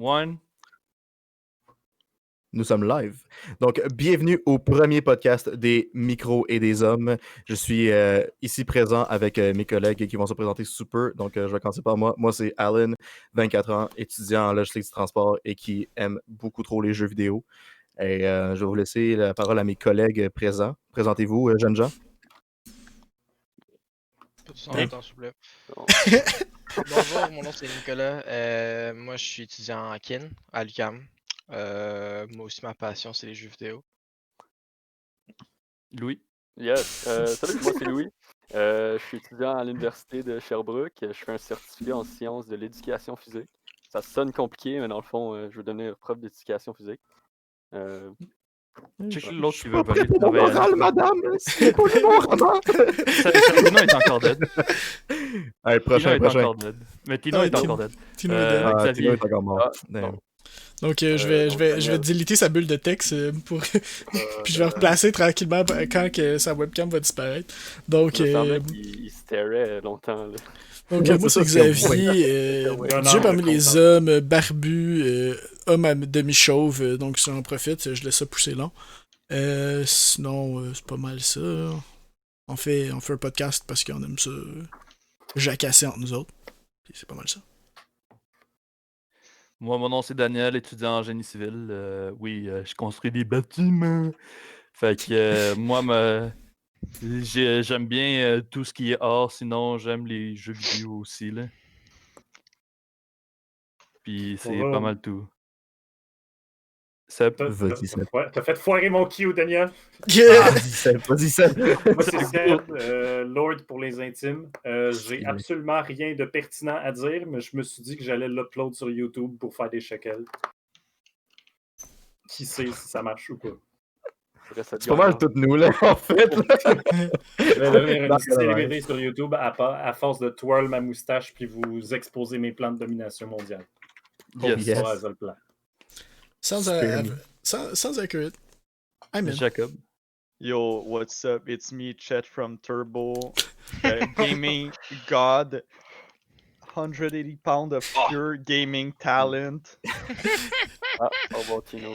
One. Nous sommes live. Donc, bienvenue au premier podcast des micros et des hommes. Je suis ici présent avec mes collègues qui vont se présenter sous peu. Donc, je vais commencer par moi. Moi, c'est Alan, 24 ans, étudiant en logistique du transport et qui aime beaucoup trop les jeux vidéo. Et je vais vous laisser la parole à mes collègues présents. Présentez-vous, jeunes gens. Peux-tu s'en attendre, s'il vous plaît? Bonjour, mon nom c'est Nicolas. Moi, je suis étudiant en kin à l'UQAM. Moi aussi, ma passion, c'est les jeux vidéo. Louis. Yes. Salut, moi c'est Louis. Je suis étudiant à l'université de Sherbrooke. Je fais un certificat en sciences de l'éducation physique. Ça sonne compliqué, mais dans le fond, je veux devenir prof d'éducation physique. Check l'autre qui veut voler le travail. Moral, madame! C'est quoi le moral? Tino est encore dead. Allez, Tino prochain. est encore dead. Mais Tino est encore dead. Tino est dead. Tino Xavier. est encore mort. bon. Donc, je vais déliter sa bulle de texte pour. Puis je vais replacer tranquillement quand que sa webcam va disparaître. Donc, Il me semblait qu'il starait longtemps. Là. donc Ouais, moi, c'est c'est ça, Xavier, Dieu parmi les hommes, barbu, homme à demi-chauve. Donc, si j'en profite, je laisse ça pousser long. Sinon, c'est pas mal ça. On fait un podcast parce qu'on aime ça jacasser entre nous autres. Puis c'est pas mal ça. Moi, mon nom c'est Daniel, étudiant en génie civil. Oui, je construis des bâtiments. Fait que j'aime bien tout ce qui est art, sinon j'aime les jeux vidéo aussi. Là. Puis c'est pas mal tout. Seb. Vas-y, Seb. Ouais, t'as fait foirer mon cue, Daniel. Vas-y, Seb. Moi, c'est Seb, Lord pour les intimes. J'ai absolument rien de pertinent à dire, mais je me suis dit que j'allais l'upload sur YouTube pour faire des shekels. Qui sait si ça marche ou pas. C'est pas mal toutes nous, là, en fait. Je vais devenir une célébrité sur YouTube à force de twirl ma moustache puis vous exposer mes plans de domination mondiale. Yes. Yes. Voilà, ça le plan. Sans accurate. I'm in. Jacob. Yo, what's up? It's me, Chet from Turbo, gaming god, 180 pounds of pure gaming talent. Ah, au revoir Tino.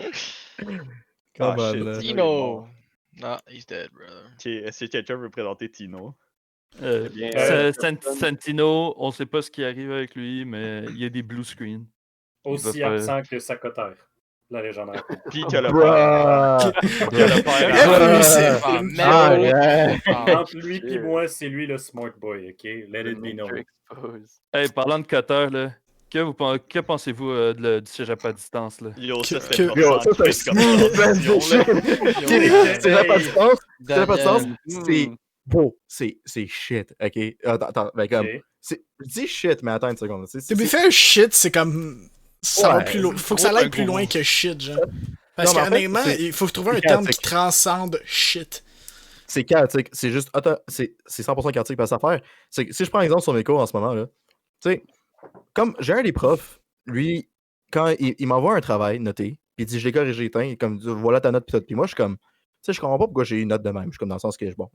Come Ah, on, shit, là. Tino! Non, he's dead, brother. Ok, est-ce que quelqu'un veut présenter Tino? bien, Santino, on sait pas ce qui arrive avec lui, mais il y a des blue screens. Aussi absent que Sacotaire, la légendaire. Puis que le Bruh. père. Que le père. c'est- Entre lui et moi, c'est lui le smart boy, ok? Let it be known. Hey, parlant de cutter, là, que pensez-vous du cégep à distance? Là? Yo, ça Que- c'était Yo, ça, c'est comme smooth, man, transition, là. C'est la pas de sens. C'est la pas de sens. Daniel, C'est beau. C'est shit, ok? Attends, ben comme... Ok. Je dis shit, mais attends une seconde. To be fair, shit, c'est comme. Ça va Ouais, plus loin. Faut que gros, ça aille un plus gros loin mot. que shit, genre. Parce Non, mais en fait, qu'honnêtement, c'est- il faut trouver un c'est terme qui chaotique. transcende shit. C'est chaotique. C'est juste... Attends, c'est 100% chaotique par cette affaire. C'est que si je prends exemple sur mes cours en ce moment, là, tu sais, comme j'ai un des profs, lui, quand il m'envoie un travail noté, puis il dit je l'ai corrigé, comme voilà ta note, puis tout. Puis moi, je suis comme, tu sais, je comprends pas pourquoi j'ai une note de même. Je suis comme dans le sens que, bon,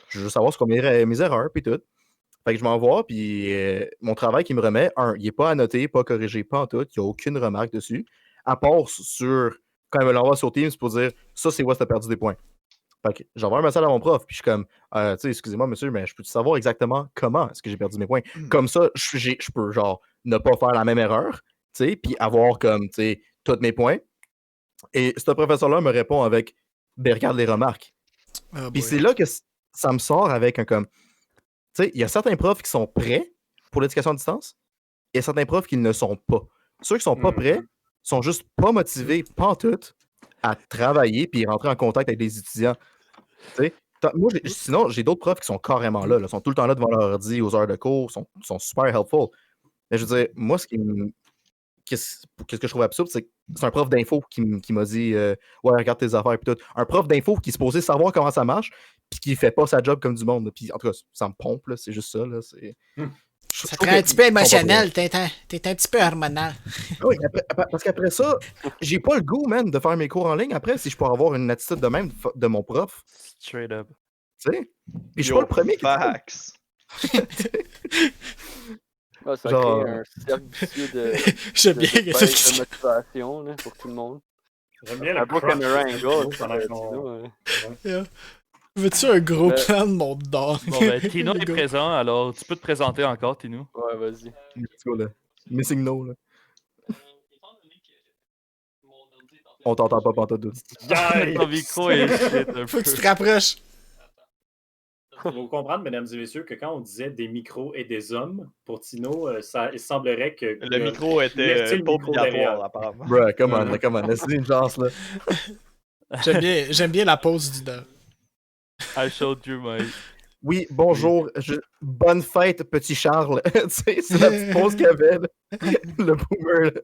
je veux savoir ce qu'on mes erreurs, puis tout. Fait que je m'envoie, puis mon travail qu'il me remet, il est pas annoté, pas corrigé, pas en tout, il n'y a aucune remarque dessus, à part sur, quand il me l'envoie sur Teams pour dire ça, c'est où t'as perdu des points. Fait que j'envoie un message à mon prof, puis je suis comme, tu sais, excusez-moi, monsieur, mais je peux savoir exactement comment est-ce que j'ai perdu mes points. Comme ça, je peux, genre, ne pas faire la même erreur, tu sais, puis avoir comme, tu sais, tous mes points. Et ce professeur-là me répond avec, ben, regarde les remarques. Ah, Puis boy. c'est là que ça me sort avec un comme, tu sais, il y a certains profs qui sont prêts pour l'éducation à distance, et certains profs qui ne le sont pas. Ceux qui sont pas prêts sont juste pas motivés, pas en tout, à travailler puis rentrer en contact avec les étudiants. Tu sais, moi, sinon, j'ai d'autres profs qui sont carrément là, sont tout le temps là devant leur ordi aux heures de cours, sont super helpful. Mais je veux dire, moi, qu'est-ce que je trouve absurde, c'est que c'est un prof d'info qui m'a dit ouais, regarde tes affaires puis tout. Un prof d'info qui est supposé savoir comment ça marche, puis qui fait pas sa job comme du monde. Puis en tout cas, ça me pompe, là, c'est juste ça. Là, Ça te rend un petit peu émotionnel, t'es un petit peu hormonal. Oui, parce qu'après ça, j'ai pas le goût, man, de faire mes cours en ligne après si je peux avoir une attitude de même de mon prof. Straight up. Tu sais? Puis je suis Yo, pas le premier qui. facts. Ouais, ça Genre- crée un cercle vicieux de, J'aime de, bien de que baisse de motivation là, pour tout le monde. J'aime bien Un le peu crush camera de angle, Santino ça, pendant qu'on... Tino, Veux-tu un gros Mais- plan de mon dard? Bon, ben, Tino Le est gars. présent, alors tu peux te présenter encore, Tino. Ouais, vas-y. Let's go, là. Missing no, là. On t'entend pas pantoute, dude. Ton micro est shit un Faut que tu peu. te rapproches. Il faut comprendre, mesdames et messieurs, que quand on disait des micros et des hommes, pour Tino, il semblerait que... Le micro était Laissez le pas micro derrière. obligatoire, apparemment. Bruh, come on, là, come on. Laissez une chance, là. J'aime bien la pause du dard. I showed you my... Oui, bonjour. Bonne fête, petit Charles. Tu sais, c'est la petite pause qu'il y avait, là. Le boomer, là.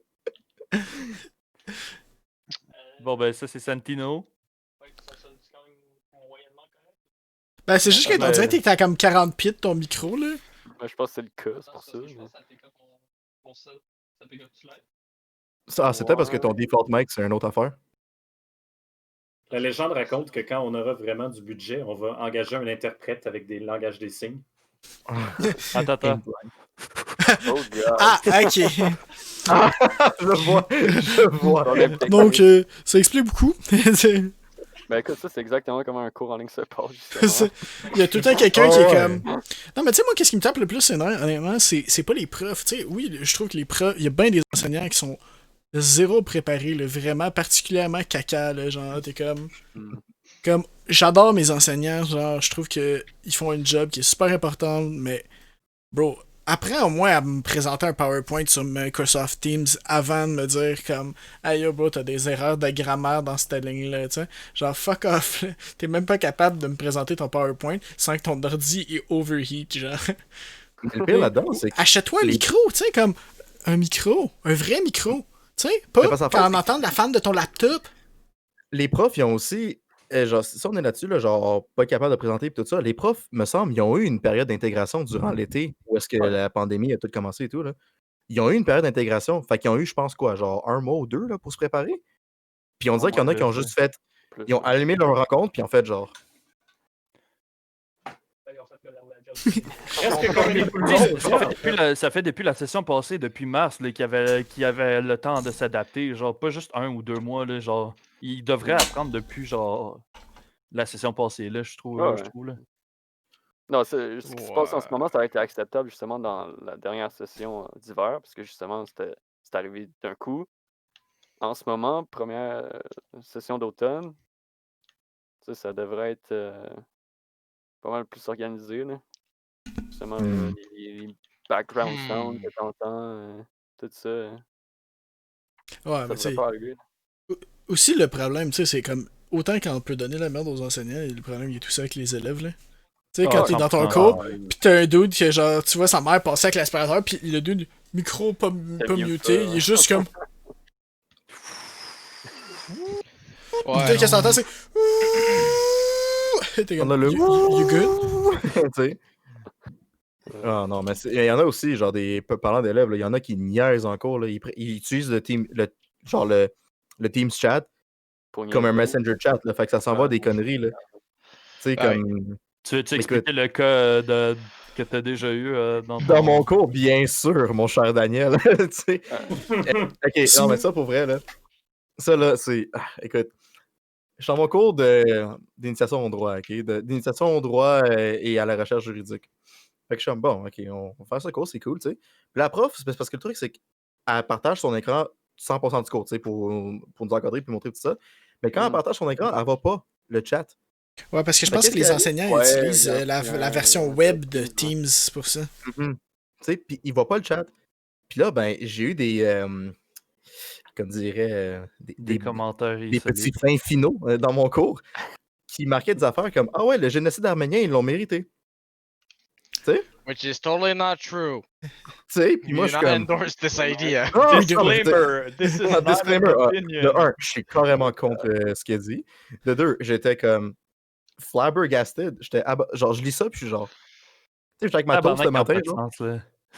Bon, ben, ça, c'est Santino. Ben, c'est juste que Ben- on dirait que t'as comme 40 pieds de ton micro, là. Ouais, je pense que c'est le cas, c'est pour ça. mais- Ah, c'est peut-être parce que ton default mic, c'est une autre affaire. La légende raconte que quand on aura vraiment du budget, on va engager un interprète avec des langages des signes. Attends. Oh, God. Ah, ok. Je vois. Problème technique. Donc, ça explique beaucoup. C'est- Ben écoute, ça c'est exactement comment un cours en ligne se passe, justement. c'est- Il y a tout le temps quelqu'un qui est ouais. comme. Non, mais tu sais, moi, qu'est-ce qui me tape le plus, c'est honnêtement, c'est pas les profs. Tu sais, oui, je trouve que les profs, il y a bien des enseignants qui sont zéro préparés, là, vraiment particulièrement caca, là, genre, t'es comme. Comme, j'adore mes enseignants, genre, je trouve que ils font une job qui est super importante, mais, bro, apprends au moins à me présenter un PowerPoint sur Microsoft Teams avant de me dire comme, hey yo, bro, t'as des erreurs de grammaire dans cette ligne-là, tu sais. Genre, fuck off, là. T'es même pas capable de me présenter ton PowerPoint sans que ton ordi est overheat, genre. Le pire là-dedans, c'est que Achète-toi un Les- micro, tu sais, comme, un vrai micro. Tu sais, pas Mais parce qu'en fait, quand on entend la fan de ton laptop. les profs, ils ont aussi. Genre, si on est là-dessus, là, genre, pas capable de présenter et tout ça, les profs, me semble, ils ont eu une période d'intégration durant l'été où est-ce que la pandémie a tout commencé et tout, là. Ils ont eu une période d'intégration. Fait qu'ils ont eu, je pense, quoi, genre un mois ou deux, là, pour se préparer. Puis on dirait qu'il y en a qui ont juste fait. Plus, Ils ont allumé leur rencontre, puis en fait, genre. Presque comme les poules. Ça fait depuis la session passée, depuis mars, là, qu'il y avait le temps de s'adapter. Genre, pas juste 1 ou 2 mois. Là, genre, ils devraient apprendre depuis genre la session passée, là, je trouve. Ouais. Je trouve là. Non, ce qui se passe en ce moment, ça a été acceptable justement dans la dernière session d'hiver, parce que justement, c'est arrivé d'un coup. En ce moment, première session d'automne, ça devrait être pas mal plus organisé, là. Justement, les background sounds que t'entends, tout ça, Ouais, ça mais tu sais. devrait pas arriver. Aussi, le problème, tu sais, c'est comme. Autant qu'on peut donner la merde aux enseignants, le problème, il est tout ça avec les élèves, là. Tu sais, quand t'es dans ton 100%. cours, pis t'as un dude que, genre, tu vois sa mère passer avec l'aspirateur, pis le dude, micro pas mute muté, ça. il est juste comme. Ouais, Dès qu'elle s'entend, c'est. T'es comme. On a le. You good? Tu sais. Ah non, mais il y en a aussi, genre, parlant d'élèves, là, il y en a qui niaisent en cours, là, ils utilisent le Teams chat Pour comme un niaiser. messenger chat, là, fait que ça s'envoie des conneries, là. Tu sais, Ouais. comme. Tu Écoute. expliquais le cas que tu as déjà eu dans ton... Dans mon cours, bien sûr, mon cher Daniel. Tu sais. Ok, non, mais ça pour vrai, là. Ça, là, c'est. Écoute, je suis dans mon cours d'initiation au droit, ok? D'initiation au droit et à la recherche juridique. Fait que je suis comme, bon, ok, on va faire ce cours, c'est cool, tu sais. Puis la prof, c'est parce que le truc, c'est qu'elle partage son écran 100% du cours, tu sais, pour nous encadrer puis montrer tout ça. Mais quand elle partage son écran, elle va pas le chat. Ouais, parce que je Fait pense qu'est-ce que les qui enseignants Ouais, utilisent il y a- la, il y a la un- version un web chat de Teams, Teams pour ça. Tu sais, puis il voit pas le chat. Puis là, ben, j'ai eu des, comme dirait, des commentaires des petits insolites. fins finaux dans mon cours qui marquaient des affaires comme, ah ouais, le génocide arménien, ils l'ont mérité. Tu sais? Which is totally not true. Tu sais, puis moi, We je do suis not comme. endorse this idea. Ah, Disclaimer, this is not disclaimer. an opinion. De un, je suis carrément contre ce qu'il a dit. De deux, j'étais comme flabbergasted. Genre, je lis ça, puis je suis genre. Tu sais, j'étais avec ma toast le matin, genre.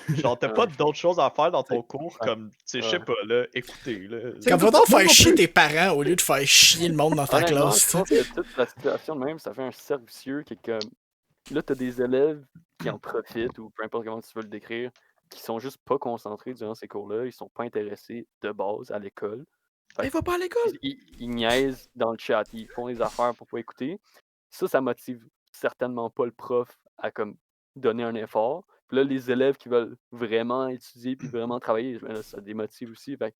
Genre, t'as pas d'autres choses à faire dans ton cours, Ouais. comme, tu sais, je sais pas, là, écoutez, là. Quand va moi donc non faire plus. chier tes parents au lieu de faire chier le monde dans ta Honnêtement, classe. je pense que toute la situation de même, ça fait un cercle vicieux qui est comme. Là, t'as des élèves qui en profitent, ou peu importe comment tu veux le décrire, qui sont juste pas concentrés durant ces cours-là. Ils sont pas intéressés de base à l'école. Fait Il va pas à l'école! Ils niaisent dans le chat, ils font des affaires pour pas écouter. Ça motive certainement pas le prof à comme donner un effort. Puis là, les élèves qui veulent vraiment étudier puis vraiment travailler, ben là, ça démotive aussi. Fait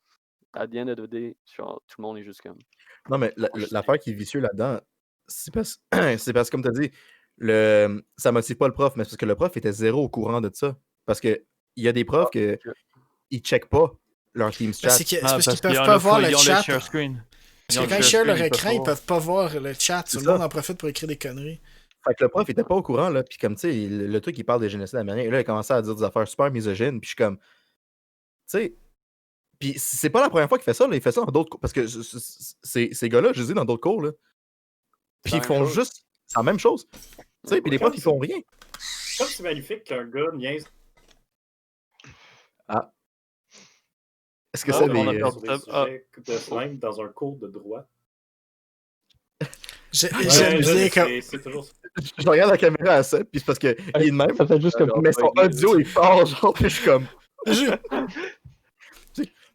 à the end of the day, genre, tout le monde est juste comme. Non, mais l'affaire qui est vicieux là-dedans, c'est parce que, comme tu as dit, ça motive pas le prof, mais c'est parce que le prof était zéro au courant de ça. Parce que il y a des profs qui ils checkent pas leur Teams chat. C'est parce qu'ils peuvent pas voir le chat. Parce que quand ils share leur écran, ils peuvent pas voir le chat. Tout le monde en profite pour écrire des conneries. Fait que le prof était pas au courant, là, puis comme, tu sais, le truc, il parle des génocides américains, et là, il a commencé à dire des affaires super misogynes, puis je suis comme, tu sais, puis c'est pas la première fois qu'il fait ça, là, il fait ça dans d'autres cours, parce que ces gars-là, je les ai dans d'autres cours, là, puis ils font juste, c'est la même chose, tu sais, puis les profs, ils font rien. Comme c'est magnifique qu'un gars niaise. Ah. Est-ce que ça on a des... perdu des sujets de slang dans un cours de droit. J'aime bien comme. C'est toujours ça. Je regarde la caméra à ça, puis c'est parce qu'il est de même, Ça fait juste comme. mais son audio est fort, genre, puis je suis comme...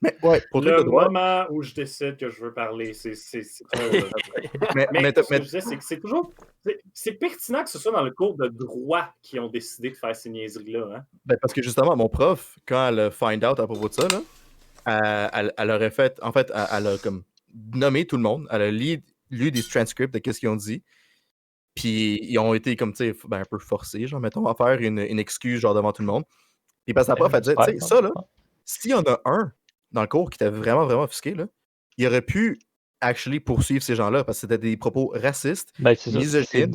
Mais ouais, pour le truc de droit... moment où je décide que je veux parler, c'est mais ce que je disais, c'est que c'est toujours... C'est pertinent que ce soit dans le cours de droit qui ont décidé de faire ces niaiseries-là. Hein? Ben parce que justement, mon prof, quand elle a find out à propos de ça, là, elle aurait fait... En fait, elle a comme nommé tout le monde, elle a lu des transcripts de ce qu'ils ont dit, puis ils ont été comme, tu sais, ben, un peu forcés, genre, mettons, à faire une excuse, genre, devant tout le monde. Puis parce que la prof, elle disait, tu sais, ça, là, s'il y en a un dans le cours qui était vraiment, vraiment offusqué, là, il aurait pu actually poursuivre ces gens-là parce que c'était des propos racistes, misogynes.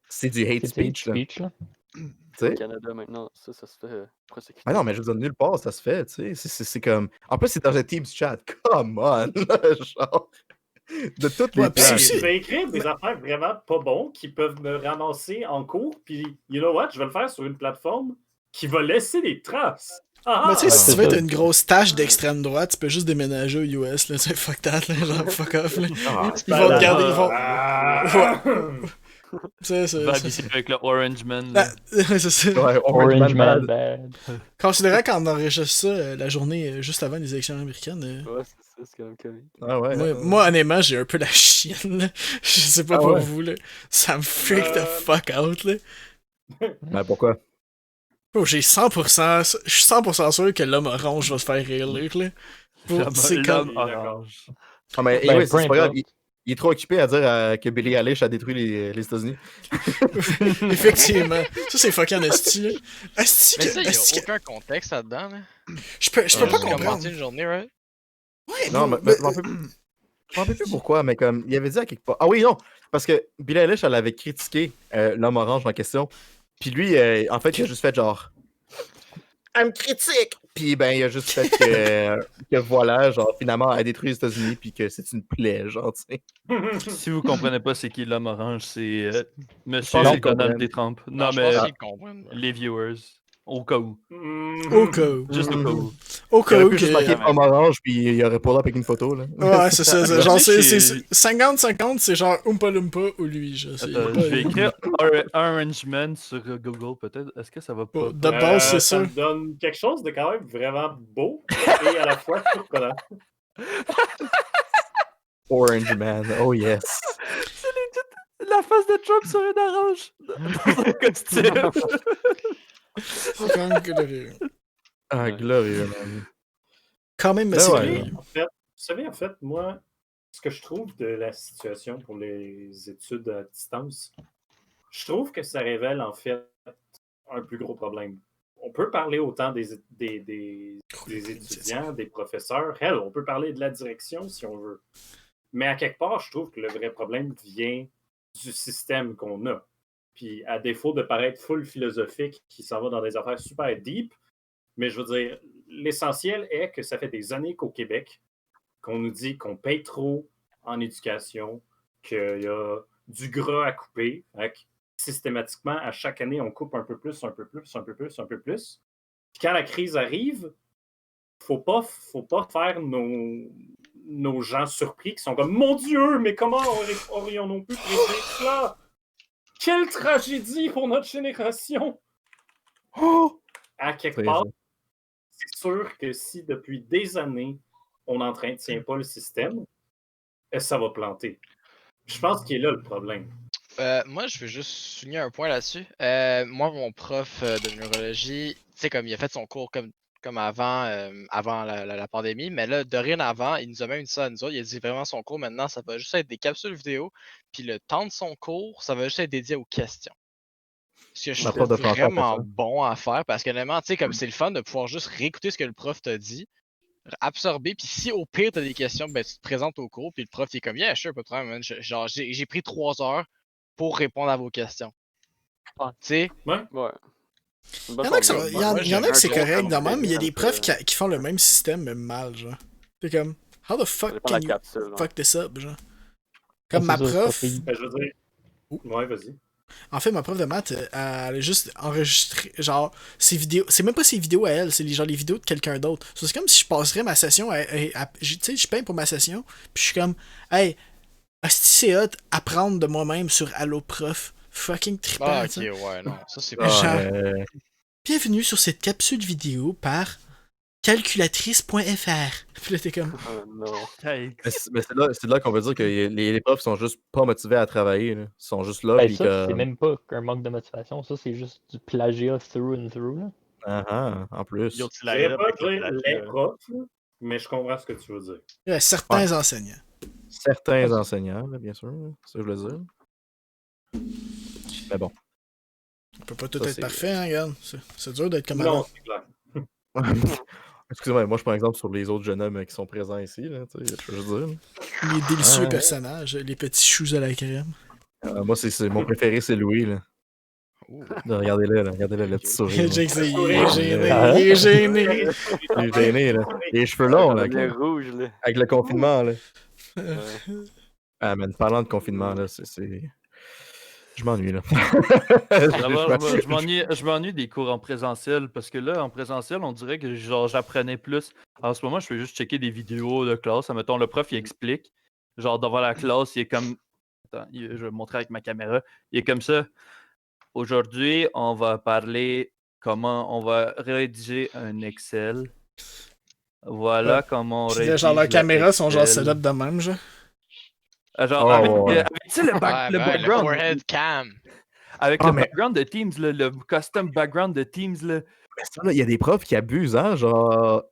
C'est du hate speech, là. Au Canada, maintenant, ça se fait prosécuter. Ah non, mais je veux dire, nulle part, ça se fait, tu sais. C'est comme... En plus, c'est dans un Teams chat. Come on! Genre... De toutes les places. Je vais écrire des affaires vraiment pas bons qui peuvent me ramasser en cours, puis you know what? Je vais le faire sur une plateforme qui va laisser des traces. Mais tu sais, si tu veux être une grosse tâche d'extrême droite, tu peux juste déménager aux US, là, tu sais, fuck that, là, genre fuck off, là. Ils vont te garder, ils vont... C'est avec le Orange Man. C'est ça. Ouais, Orange Man bad. Considérant qu'on enregistre ça la journée juste avant les élections américaines. Ouais, c'est quand même comique. Ah ouais, moi, honnêtement, j'ai un peu la chienne, là. Je sais pas pour vous, là. Ça me freak the fuck out, là. Mais pourquoi? Oh, je suis 100% sûr que l'homme orange va se faire réélire, là. C'est comme... orange. Ah, mais Ben, c'est pas grave. Il est trop occupé à dire que Billie Eilish a détruit les États-Unis. Effectivement. Ça, c'est fucking esti, là. Esti Mais ça, que... il y a aucun contexte là-dedans, là. Je peux pas comprendre. Commencer une journée, right? Ouais, non, mais je m'en rappelle plus pourquoi, mais comme, il avait dit à quelque part... Ah oui, non! Parce que Billie Eilish, elle avait critiqué l'homme orange en question. Puis lui, en fait, il a juste fait genre... Elle me critique! Puis ben, il a juste fait que voilà, genre, finalement, elle a détruit les États-Unis, puis que c'est une plaie, genre, tu sais. Si vous comprenez pas c'est qui l'homme orange, c'est Monsieur pense qu'ils Donald comprennent. J. Trump. Non, Non, je mais pense qu'ils comprennent. les viewers, au cas où. Au cas où. Juste au cas où. Au Il cas aurait où pu juste marquer homme orange, puis il aurait pas là avec une photo, là. Ouais, c'est ça. Je Genre, sais c'est que 50-50, c'est genre Oompa Loompa ou lui. Je sais. Je vais écrire Orange Man sur Google, peut-être. Est-ce que ça va pas? De base, c'est ça ça. me donne quelque chose de quand même vraiment beau et à la fois surprenant. Orange Man, oh yes. C'est legit la face de Trump sur une orange dans un costume. C'est quand même glorieux. Ah, glorieux, man. Quand même, Ben c'est ouais. glorieux. Vous savez, en fait, moi, ce que je trouve de la situation pour les études à distance, je trouve que ça révèle, en fait, un plus gros problème. On peut parler autant des étudiants, des professeurs. Hell, on peut parler de la direction, si on veut. Mais à quelque part, je trouve que le vrai problème vient du système qu'on a. Puis, à défaut de paraître full philosophique, qui s'en va dans des affaires super deep, mais je veux dire, l'essentiel est que ça fait des années qu'au Québec, qu'on nous dit qu'on paye trop en éducation, qu'il y a du gras à couper. Hein, systématiquement, à chaque année, on coupe un peu plus, un peu plus, un peu plus, un peu plus. Puis quand la crise arrive, faut pas faire nos gens surpris qui sont comme « Mon Dieu, mais comment aurions-nous pu prédire cela? Quelle tragédie pour notre génération! » Oh! à quelque C'est part, ça. c'est sûr que si depuis des années, on n'entretient pas le système, ça va planter. Je pense qu'il est là le problème. Moi, je veux juste souligner un point là-dessus. Moi, mon prof de neurologie, tu sais, comme il a fait son cours comme avant la pandémie, mais là, dorénavant, il nous a même dit ça à nous autres. Il a dit vraiment son cours maintenant, ça va juste être des capsules vidéo, puis le temps de son cours, ça va juste être dédié aux questions. Ce que je Ma trouve prof de français a fait vraiment ça. bon à faire, parce que honnêtement, tu sais, comme c'est le fun de pouvoir juste réécouter ce que le prof t'a dit, absorber, puis si au pire t'as des questions, ben tu te présentes au cours, puis le prof il est comme, yeah, sure, pas de problème, man. Genre, j'ai pris 3 heures pour répondre à vos questions. Tu sais, Ouais. Ouais. C'est une Il bonne y en a que, formule. il y en- Moi, il y en a j'aime que c'est un correct bon de même, mais il y a des ça me profs fait- qui font le même système, mais mal, genre. C'est comme, how the Ça fuck dépend de la can you capsule. hein. fuck this up, genre? Comme c'est ma ça, c'est prof, pas pire. Je veux dire. Ouais, vas-y. en fait, ma prof de maths, elle a juste enregistré, genre, ses vidéos, c'est même pas ses vidéos à elle, c'est genre les vidéos de quelqu'un d'autre. So, c'est comme si je passerais ma session tu sais, je paye pour ma session, puis je suis comme, hey, asti c'est hot, apprendre de moi-même sur Allo Prof. Fucking trippant, ah, ok, tu sais. ouais, non, ça c'est Ah, pas. Genre- Bienvenue sur cette capsule vidéo par calculatrice.fr. Puis là, t'es comme, Ah, non. Hey, mais c'est là qu'on veut dire que les profs sont juste pas motivés à travailler. Là. Ils sont juste là. Ben, Puis ça, c'est que... même pas qu'un manque de motivation. Ça, c'est juste du plagiat through and through. Là. En plus. Yo, tu Je l'arrêtes vais pas avec le dire les plagiat. profs, là, mais je comprends ce que tu veux dire. il y a certains enseignants. Certains enseignants, là, bien sûr. là. C'est ça que je veux dire. Mais bon. On peut pas tout Ça, être c'est- parfait, hein, regarde. C'est dur d'être comme Non, avant. c'est clair. Excusez-moi, moi je prends exemple sur les autres jeunes hommes qui sont présents ici. Là, tu sais, je veux dire. Les délicieux Ouais. personnages, les petits choux à la crème. Moi, c'est mon préféré, c'est Louis. Là. Ouh. Là, regardez-le, le petit sourire. là. Jake, il Ouais. est gêné. Ah. Il est gêné. Il est gêné, là. Les cheveux longs, là, Ça devient rouge, là. avec le confinement. Là. Ouais. Ah, man, parlant de confinement, là, c'est. Je m'ennuie, là. d'abord, je m'ennuie des cours en présentiel parce que là, en présentiel, on dirait que genre j'apprenais plus. En ce moment, je fais juste checker des vidéos de classe. Admettons, le prof, il explique. Genre, devant la classe, il est comme. Attends, je vais montrer avec ma caméra. Il est comme ça. Aujourd'hui, on va parler comment on va rédiger un Excel. Voilà comment on Puis rédige. là, genre, leurs le caméras sont genre Excel. setup de même, genre. Genre, Oh, avec, ouais. tu sais, le Ouais, le le background. forehead cam. Avec Ah, le mais- background de Teams, là, le custom background de Teams, là. Mais ça, là, il y a des profs qui abusent, hein, genre,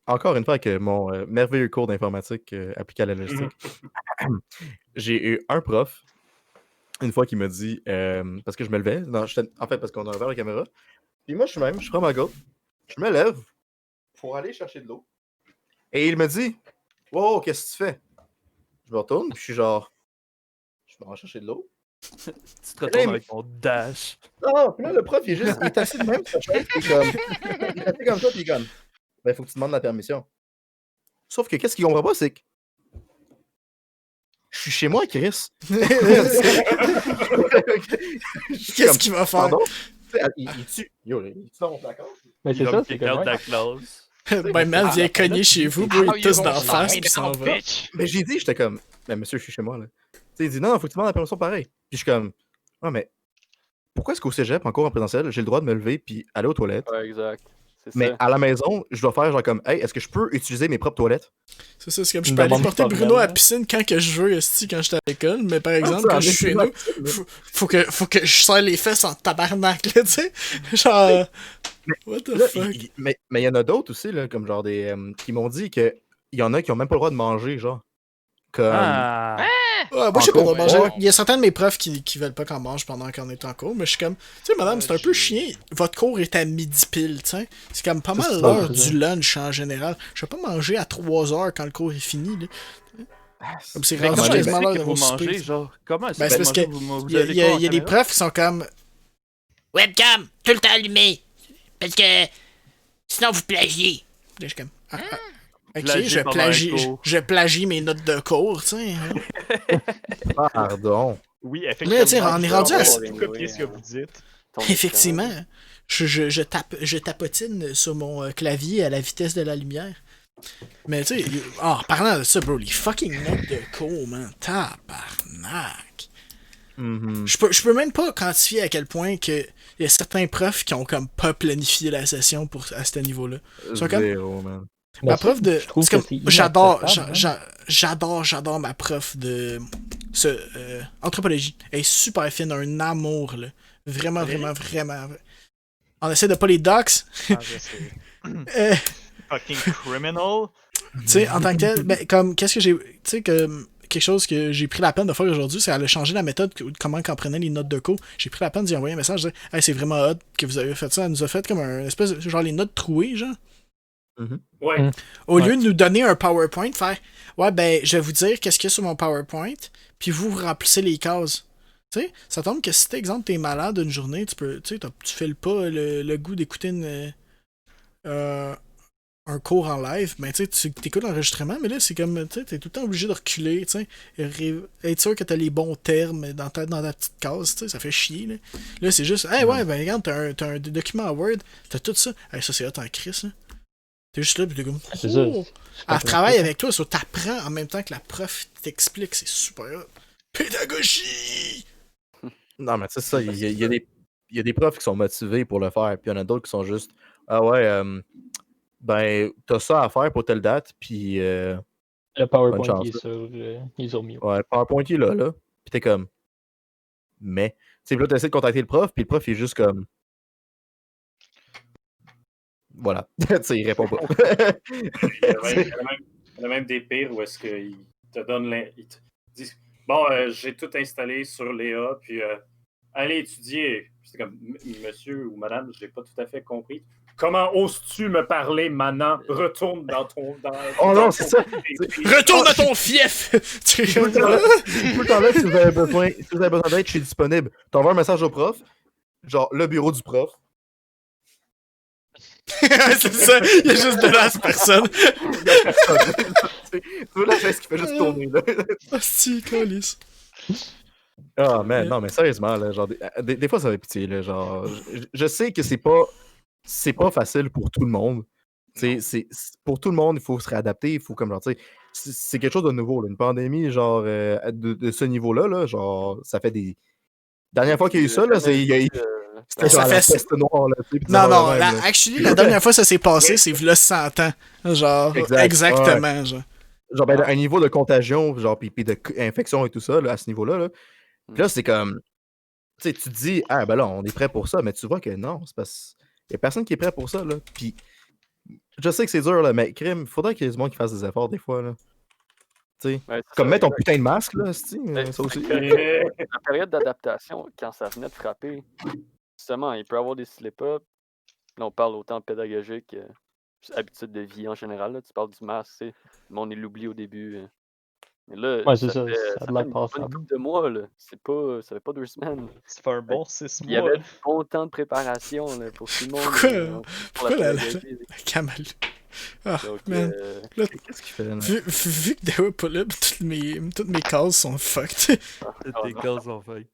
encore une fois, avec mon merveilleux cours d'informatique appliqué à la logistique, j'ai eu un prof, une fois, qui m'a dit, parce que je me levais, en fait, parce qu'on a ouvert la caméra, puis moi, je prends ma gourde, je me lève pour aller chercher de l'eau, et il me dit, wow, qu'est-ce que tu fais? Je me retourne, puis je suis genre, je m'en vais chercher de l'eau. Tu te retournes avec ton dash. Non, puis là, le prof, il est assis de même sur sa chaise, puis il est assis comme ça, puis il est comme, ben, faut que tu demandes la permission. Sauf que, qu'est-ce qu'il comprend pas, c'est que je suis chez moi, Chris. Qu'est-ce qu'il va faire? Pardon? Tu sais, il tue. Yo, il tue dans mon placard. Mais Il c'est va ça, me c'est kick que out de ouais, la classe. Ben, Mel vient cogner chez vous, bro, How il you tous gonna d'en stop face, me puis s'en now, va. bitch? Mais j'ai dit, j'étais comme, mais monsieur, je suis chez moi, là. Tu sais, il dit, non, faut que tu demandes la permission pareil. Puis je suis comme, ah, mais pourquoi est-ce qu'au cégep, en cours en présentiel, j'ai le droit de me lever puis aller aux toilettes? Ouais, exact. C'est Mais ça. à la maison, je dois faire genre comme, hey, est-ce que je peux utiliser mes propres toilettes? C'est ça, c'est comme je Une peux aller demande porter formelle, Bruno à la là. piscine quand que je veux, esti, quand j'étais à l'école, mais par exemple, ça, quand je suis chez nous, faut que je serre les fesses en tabarnak, là, tu sais. Genre, what the Là, fuck? mais il y en a d'autres aussi, là, comme genre des. Qui m'ont dit que il y en a qui ont même pas le droit de manger, genre. Comme. Ah! Ouais, moi, je sais pas, Encore, de manger. ouais. Il y a certains de mes profs qui veulent pas qu'on mange pendant qu'on est en cours, mais je suis comme, tu sais, madame, c'est un peu chien. Votre cours est à midi pile, tu sais. C'est comme pas mal C'est ça, l'heure c'est ça. du lunch en général. Je vais pas manger à 3 heures quand le cours est fini, là. Comme c'est Mais rendu comment quasiment c'est l'heure que de vous vos soupers. mangez, genre? Comment Ben, c'est parce que vous Il y a, allez il y a- quoi en il y a des caméra? profs qui sont comme, Webcam, tout le temps allumé. Parce que sinon vous plagiez. là, je suis comme, ok, Plagier je pendant un plagie, cours. je plagie mes notes de cours, tu sais. Pardon. Oui, Là, effectivement. tu sais, on est rendu je à- vais copier ce que vous dites. Ton écran. Effectivement, je tapotine sur mon clavier à la vitesse de la lumière. Mais tu sais, en parlant de ça, bro, les fucking notes de cours, man, tabarnak. Mhm. Je peux même pas quantifier à quel point que il y a certains profs qui ont comme pas planifié la session à ce niveau-là. Sont comme- Zéro, man. Ben, Ma ça, prof de. je trouve c'est que comme- c'est J'adore, inacceptable, hein. j'adore ma prof de anthropologie. Elle est super fine, un amour, là. Vraiment, vraiment, vraiment. On essaie de pas les docs. Ah, je sais. Euh, Fucking criminal. Tu sais, en tant que tel, ben, comme, qu'est-ce que j'ai. Tu sais, que quelque chose que j'ai pris la peine de faire aujourd'hui, c'est qu'elle a changé la méthode, comment qu'on prenait les notes de cours. J'ai pris la peine d'y envoyer un message, je disais, hey, c'est vraiment hot que vous avez fait ça. Elle nous a fait comme un espèce de. Genre les notes trouées, genre. Ouais. Au lieu de nous donner un PowerPoint, faire ouais, ben, je vais vous dire qu'est-ce qu'il y a sur mon PowerPoint, puis vous remplissez les cases. Tu sais, ça tombe que si, exemple, t'es malade une journée, tu sais, tu files pas le goût d'écouter un cours en live, ben, tu sais, tu écoutes l'enregistrement, mais là, c'est comme, tu sais, t'es tout le temps obligé de reculer, tu sais, être sûr que t'as les bons termes dans ta petite case, tu sais, ça fait chier, là. Là, c'est juste, hey, ouais, ben, regarde, t'as un document Word, t'as tout ça. Hey, ça, c'est hot en crise, là. T'es juste là, pis t'es comme. C'est ça. Oh! Elle travaille avec toi, ça t'apprends en même temps que la prof t'explique, c'est super hot. Pédagogie! Non, mais tu sais, ça, il y a des profs qui sont motivés pour le faire, puis il y en a d'autres qui sont juste ah ouais, ben, t'as ça à faire pour telle date, puis Le bonne PowerPoint, chance. il est sur Mio. Ouais, PowerPoint, il est là, puis t'es comme. Mais. Tu sais, puis là, t'essaies de contacter le prof, puis le prof, il est juste comme. Voilà. Tu sais, il répond pas. Il y en a même des pires où est-ce qu'ils te donnent ils te disent bon, j'ai tout installé sur Léa, puis allez étudier. C'est comme monsieur ou madame, j'ai pas tout à fait compris. Comment oses-tu me parler maintenant? Retourne dans ton. Oh non, c'est ça! Retourne à ton fief! Tout le temps là, si vous avez besoin d'aide, je suis disponible. T'envoies un message au prof, genre le bureau du prof. C'est ça, il y a juste de la personne. Tu vois la chaise qui fait juste tourner, là. Hostie, câlisse. Ah, man, non, mais sérieusement, là, genre, des fois, ça fait pitié, là, genre, je sais que c'est pas facile pour tout le monde. Pour tout le monde, il faut se réadapter, il faut comme, genre, tu sais, c'est quelque chose de nouveau, là, une pandémie, genre, de ce niveau-là, là, genre, ça fait des... Dernière fois qu'il y a eu ça, là, c'était Ça genre la fait- peste noire, là, tu sais, puis Non, des non, affaires de même, là. actually, la dernière fois que ça s'est passé, c'est v'là 100 ans. Genre, Exact, exactement, genre. Genre, ben, un niveau de contagion, genre, puis d'infection et tout ça, là, à ce niveau-là, là. Puis là, c'est comme... Tu sais, tu te dis, ah, ben là, on est prêt pour ça, mais tu vois que non, c'est parce qu'il y a personne qui est prêt pour ça, là. Puis, je sais que c'est dur, là, mais crime, il faudrait qu'il y ait du monde qui fasse des efforts, des fois, là. Tu sais, Ouais, c'est comme ça, mettre ton exact. putain de masque, là, c'ti, Ouais, ça aussi. La période d'adaptation, quand ça venait de frapper, justement, il peut y avoir des slip-ups. Là, on parle autant pédagogique, habitude de vie en général. Là. Tu parles du masque, tu sais. Le monde, il l'oublie au début. Mais là, Ouais, c'est ça, fait, ça a ça de fait l'air une bonne passable. couple de mois. Là. Ça fait pas 2 semaines. Ça fait un bon 6 Il y mois. avait bon temps de préparation là, pour tout le monde. pour Pourquoi la pédagogie. Kamal? Ah, Donc, man. Là, Qu'est-ce qu'il fait, là? vu que Dewa pas là, pis toutes mes cases sont fucked. Tes cases en fait.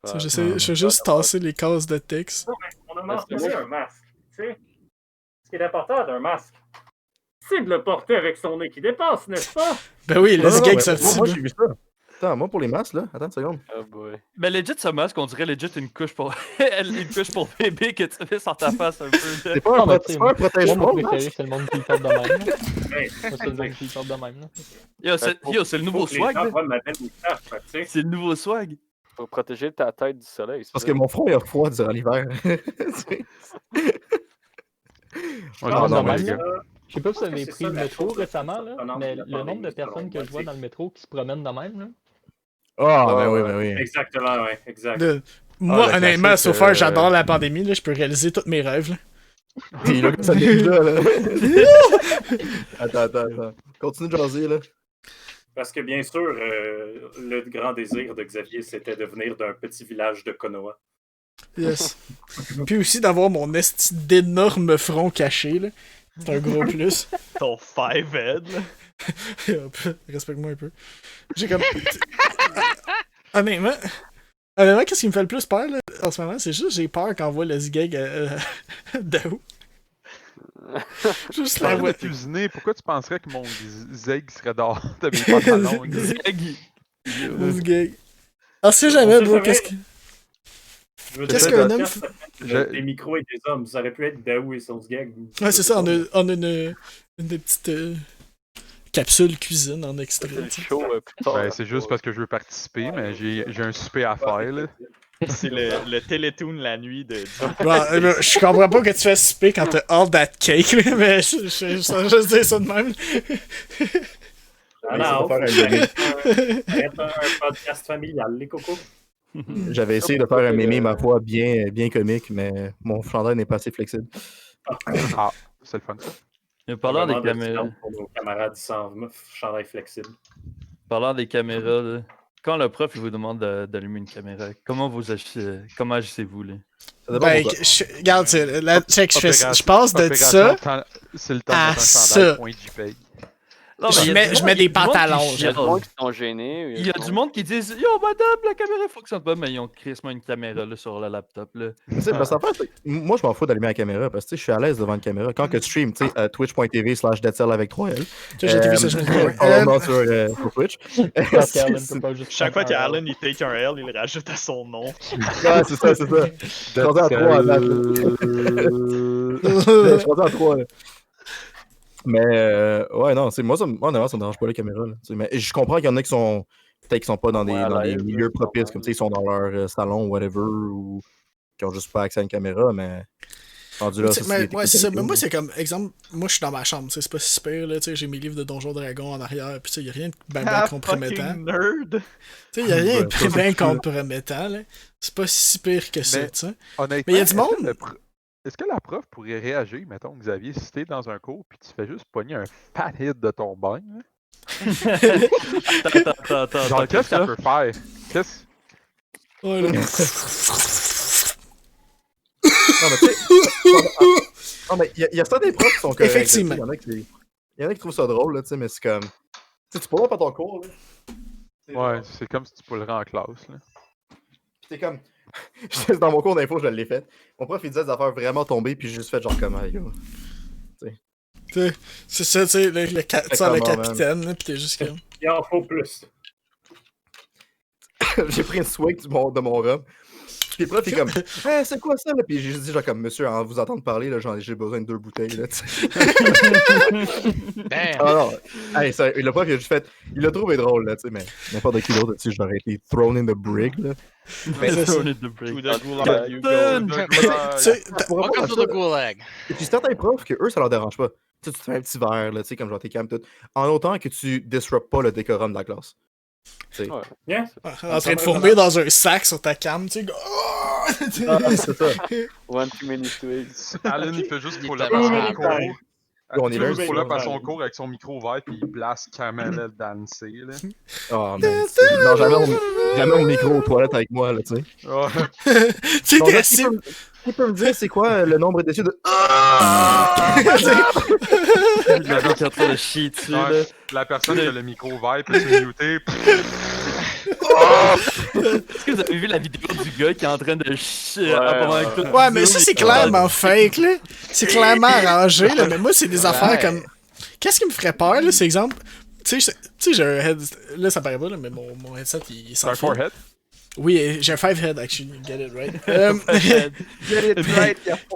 Je vais juste tasser les cases de texte. On a mentionné un masque. Tu sais, ce qui est important d'un masque, c'est de le porter avec son nez qui dépasse, n'est-ce pas? Ben oui, Non, let's non, gag mais sorti. moi, j'ai vu ça. Attends, moi, pour les masques, là, attends une seconde. Oh boy. Mais legit, ce masque, on dirait legit une couche pour une couche pour bébé que tu mets sur ta face un peu. là. C'est pas Non, mais un, tu sais, c'est pas un Moi, protège-moi, mon le préféré, masque? c'est le monde qui le porte de même. là. Hey, Moi, c'est le monde qui le porte de même. Là. Yo, c'est le nouveau faut que les swag. gens là. voient ma belle moustache, fait que, tu sais. C'est le nouveau swag. Faut protéger ta tête du soleil. c'est Parce ça. que mon front, il a froid durant l'hiver. Ah, non, de mais même, les là. gars. Je sais pas si vous Je pense avez que c'est pris ça, le la métro chose récemment, la plus là, surprenante mais de la le nombre de pandémie, personnes selon que moi, je vois c'est- dans le métro qui se promènent de même, là. Ah, ben oui, Ouais, ben oui. Exactement, ouais, exact. Moi, le honnêtement, classique, sauf faire, j'adore la pandémie, là, je peux réaliser tous mes rêves. Là. Et là, ça vient là, là. Attends. Continue de jaser, là. Parce que bien sûr, le grand désir de Xavier, c'était de venir d'un petit village de Konoha. Yes. Puis aussi d'avoir mon esti d'énorme front caché, là. C'est un gros plus. Ton 5-head. Hop, respecte-moi un peu. J'ai comme. Honnêtement, qu'est-ce qui me fait le plus peur là, en ce moment, c'est juste j'ai peur quand on voit le zgag Dao. Juste la Parle voix. de cuisiner, pourquoi tu penserais que mon zeg serait dehors de mes pantalons? Zag. Le zgag. Ah, c'est On jamais, sait bro, jamais. qu'est-ce que. Je veux Qu'est-ce dire, qu'un le homme podcast, des micros et des hommes, ça aurait pu être Daou et Sauce Gag. Ouais, c'est ça, on a une petite capsule cuisine en C'est extrait. le tu sais. show plus tard. Ben, c'est juste parce que je veux participer, mais j'ai un souper à faire, là. C'est le Télétoon la nuit de. Bon, je comprends pas que tu fasses souper quand t'as all that cake, là, mais je juste dire ça de même. Ah Mais non, c'est de faire un mémé. ça va être un podcast familial, les cocos. J'avais essayé de faire un mémé, ma foi, bien comique, mais mon chandail n'est pas assez flexible. Ah, c'est le fun, ça. Mais parlant des Vraiment de caméras, discount pour nos camarades sans chandail flexible. parlant des caméras, là, quand le prof il vous demande d'allumer une caméra, comment agissez-vous là? Ça dépend Ben, pourquoi. regarde, check, je Opération- passe de ça. C'est le temps à de mettre un ça. chandail point JPEG. Non, Je mais il y a mets- du je monde- mets des il y a du monde qui pantalons, Il y a chiale. du monde qui sont gênés. Il y a du monde qui disent Yo, madame, la caméra fonctionne pas, mais ils ont crissement une caméra là, sur le laptop. Là. Tu sais, parce qu'en fait, moi, je m'en fous d'allumer la caméra parce que tu sais, je suis à l'aise devant une caméra. Quand que tu stream, tu sais, à twitch.tv/deadcell avec 3L. J'ai TV ça, je me Follow-moi sur Twitch. Parce qu'Alan peut pas juste Chaque fois prendre un qu'Alan il take un L, il le rajoute à son nom. Ouais, c'est ça. Je suis rendu à 3 à date. Je suis rendu à 3. Là. Mais ouais, non, moi, honnêtement, ça me dérange pas la caméra. Là, tu sais, mais je comprends qu'il y en a qui sont peut-être qui sont pas dans des, Ouais, dans des live, milieux là, propices, comme tu sais, ils sont dans leur salon ou whatever, ou qui ont juste pas accès à une caméra, mais rendu là, ça, Ouais, c'est ça. Mais moi, c'est comme, exemple, moi, je suis dans ma chambre, tu sais, c'est pas si super, là, tu sais, j'ai mes livres de Donjons Dragons en arrière, puis tu sais, y a rien de ben compromettant. Fucking nerd! Tu sais, y a rien de Ouais, ça, bien c'est cool. compromettant, là. C'est pas si pire que ça, Mais- tu sais. Honnêtement, Mais il y a du monde. Est-ce que la prof pourrait réagir, mettons, Xavier, si t'es dans un cours puis tu fais juste pogner un fat hit de ton bain? Attends, Genre, qu'est-ce qu'elle peut faire? Qu'est-ce... Ouais, là. Non, mais tu sais, non, mais il y a certains profs qui sont corrects. Effectivement. Il y en a qui trouvent ça drôle, là, tu sais, mais c'est comme. Tu sais, tu pourras pas ton cours, là. C'est Ouais, genre- c'est comme si tu pourrais en classe, là. Puis t'es comme. Dans mon cours d'info, je l'ai fait. Mon prof, il disait des affaires vraiment tombées, puis j'ai juste fait genre comment, yo. C'est ça, tu sais, le Comment, capitaine, là, pis t'es juste comme. Il en faut plus. J'ai pris un swig de mon rhum. Puis le prof, il est comme, hey, c'est quoi ça, là? Puis j'ai dit, genre, comme, monsieur, en vous entendre parler, là, j'ai besoin de 2 bouteilles, là, tu sais. Damn! Ah non, hey, ça, le prof, il a juste fait, il l'a trouvé drôle, là, tu sais, mais n'importe qui d'autre, tu sais, j'aurais été thrown in the brig, là. Mais c'est ça. To the gulag you go. Tu sais, Welcome to the gulag! Et puis certains profs, que eux, ça leur dérange pas. Tu sais, tu te fais un petit verre, là, tu sais, comme genre t'es calme, tout. En autant que tu disruptes pas le décorum de la classe. Tu sais. Ouais. Bien. en train de fourber dans un sac sur ta cam, tu sais. Oh! Ah, c'est ça. One too many twigs. Alan, il fait juste Il pull est up à son tellement cours. hard. On est Il là, fait juste c'est pull up à normal. son cours avec son micro ouvert puis il blast Kamel danser, là. Oh, man. Non, jamais mon micro aux toilettes avec moi, là, tu sais. Ouais. Tu sais, Donc, t'es là, assis. qui peut me dire c'est quoi le nombre d'essais de. Le gars qui est en train de chier dessus. Là. Ouais. La personne qui a le micro ouvert peut se muter. Est-ce que vous avez vu la vidéo du gars qui est en train de chier pendant que tout Ouais, mais le ça, Zoom, c'est il est clairement fake, là. C'est clairement arrangé, là. Mais moi, c'est des affaires Ouais. comme. Qu'est-ce qui me ferait peur, là, c'est exemple. Tu sais, j'ai un head. Là, ça paraît pas, là, mais mon headset, il C'est un s'enfile. forehead. Oui, j'ai un 5-head, actually. Get it right. en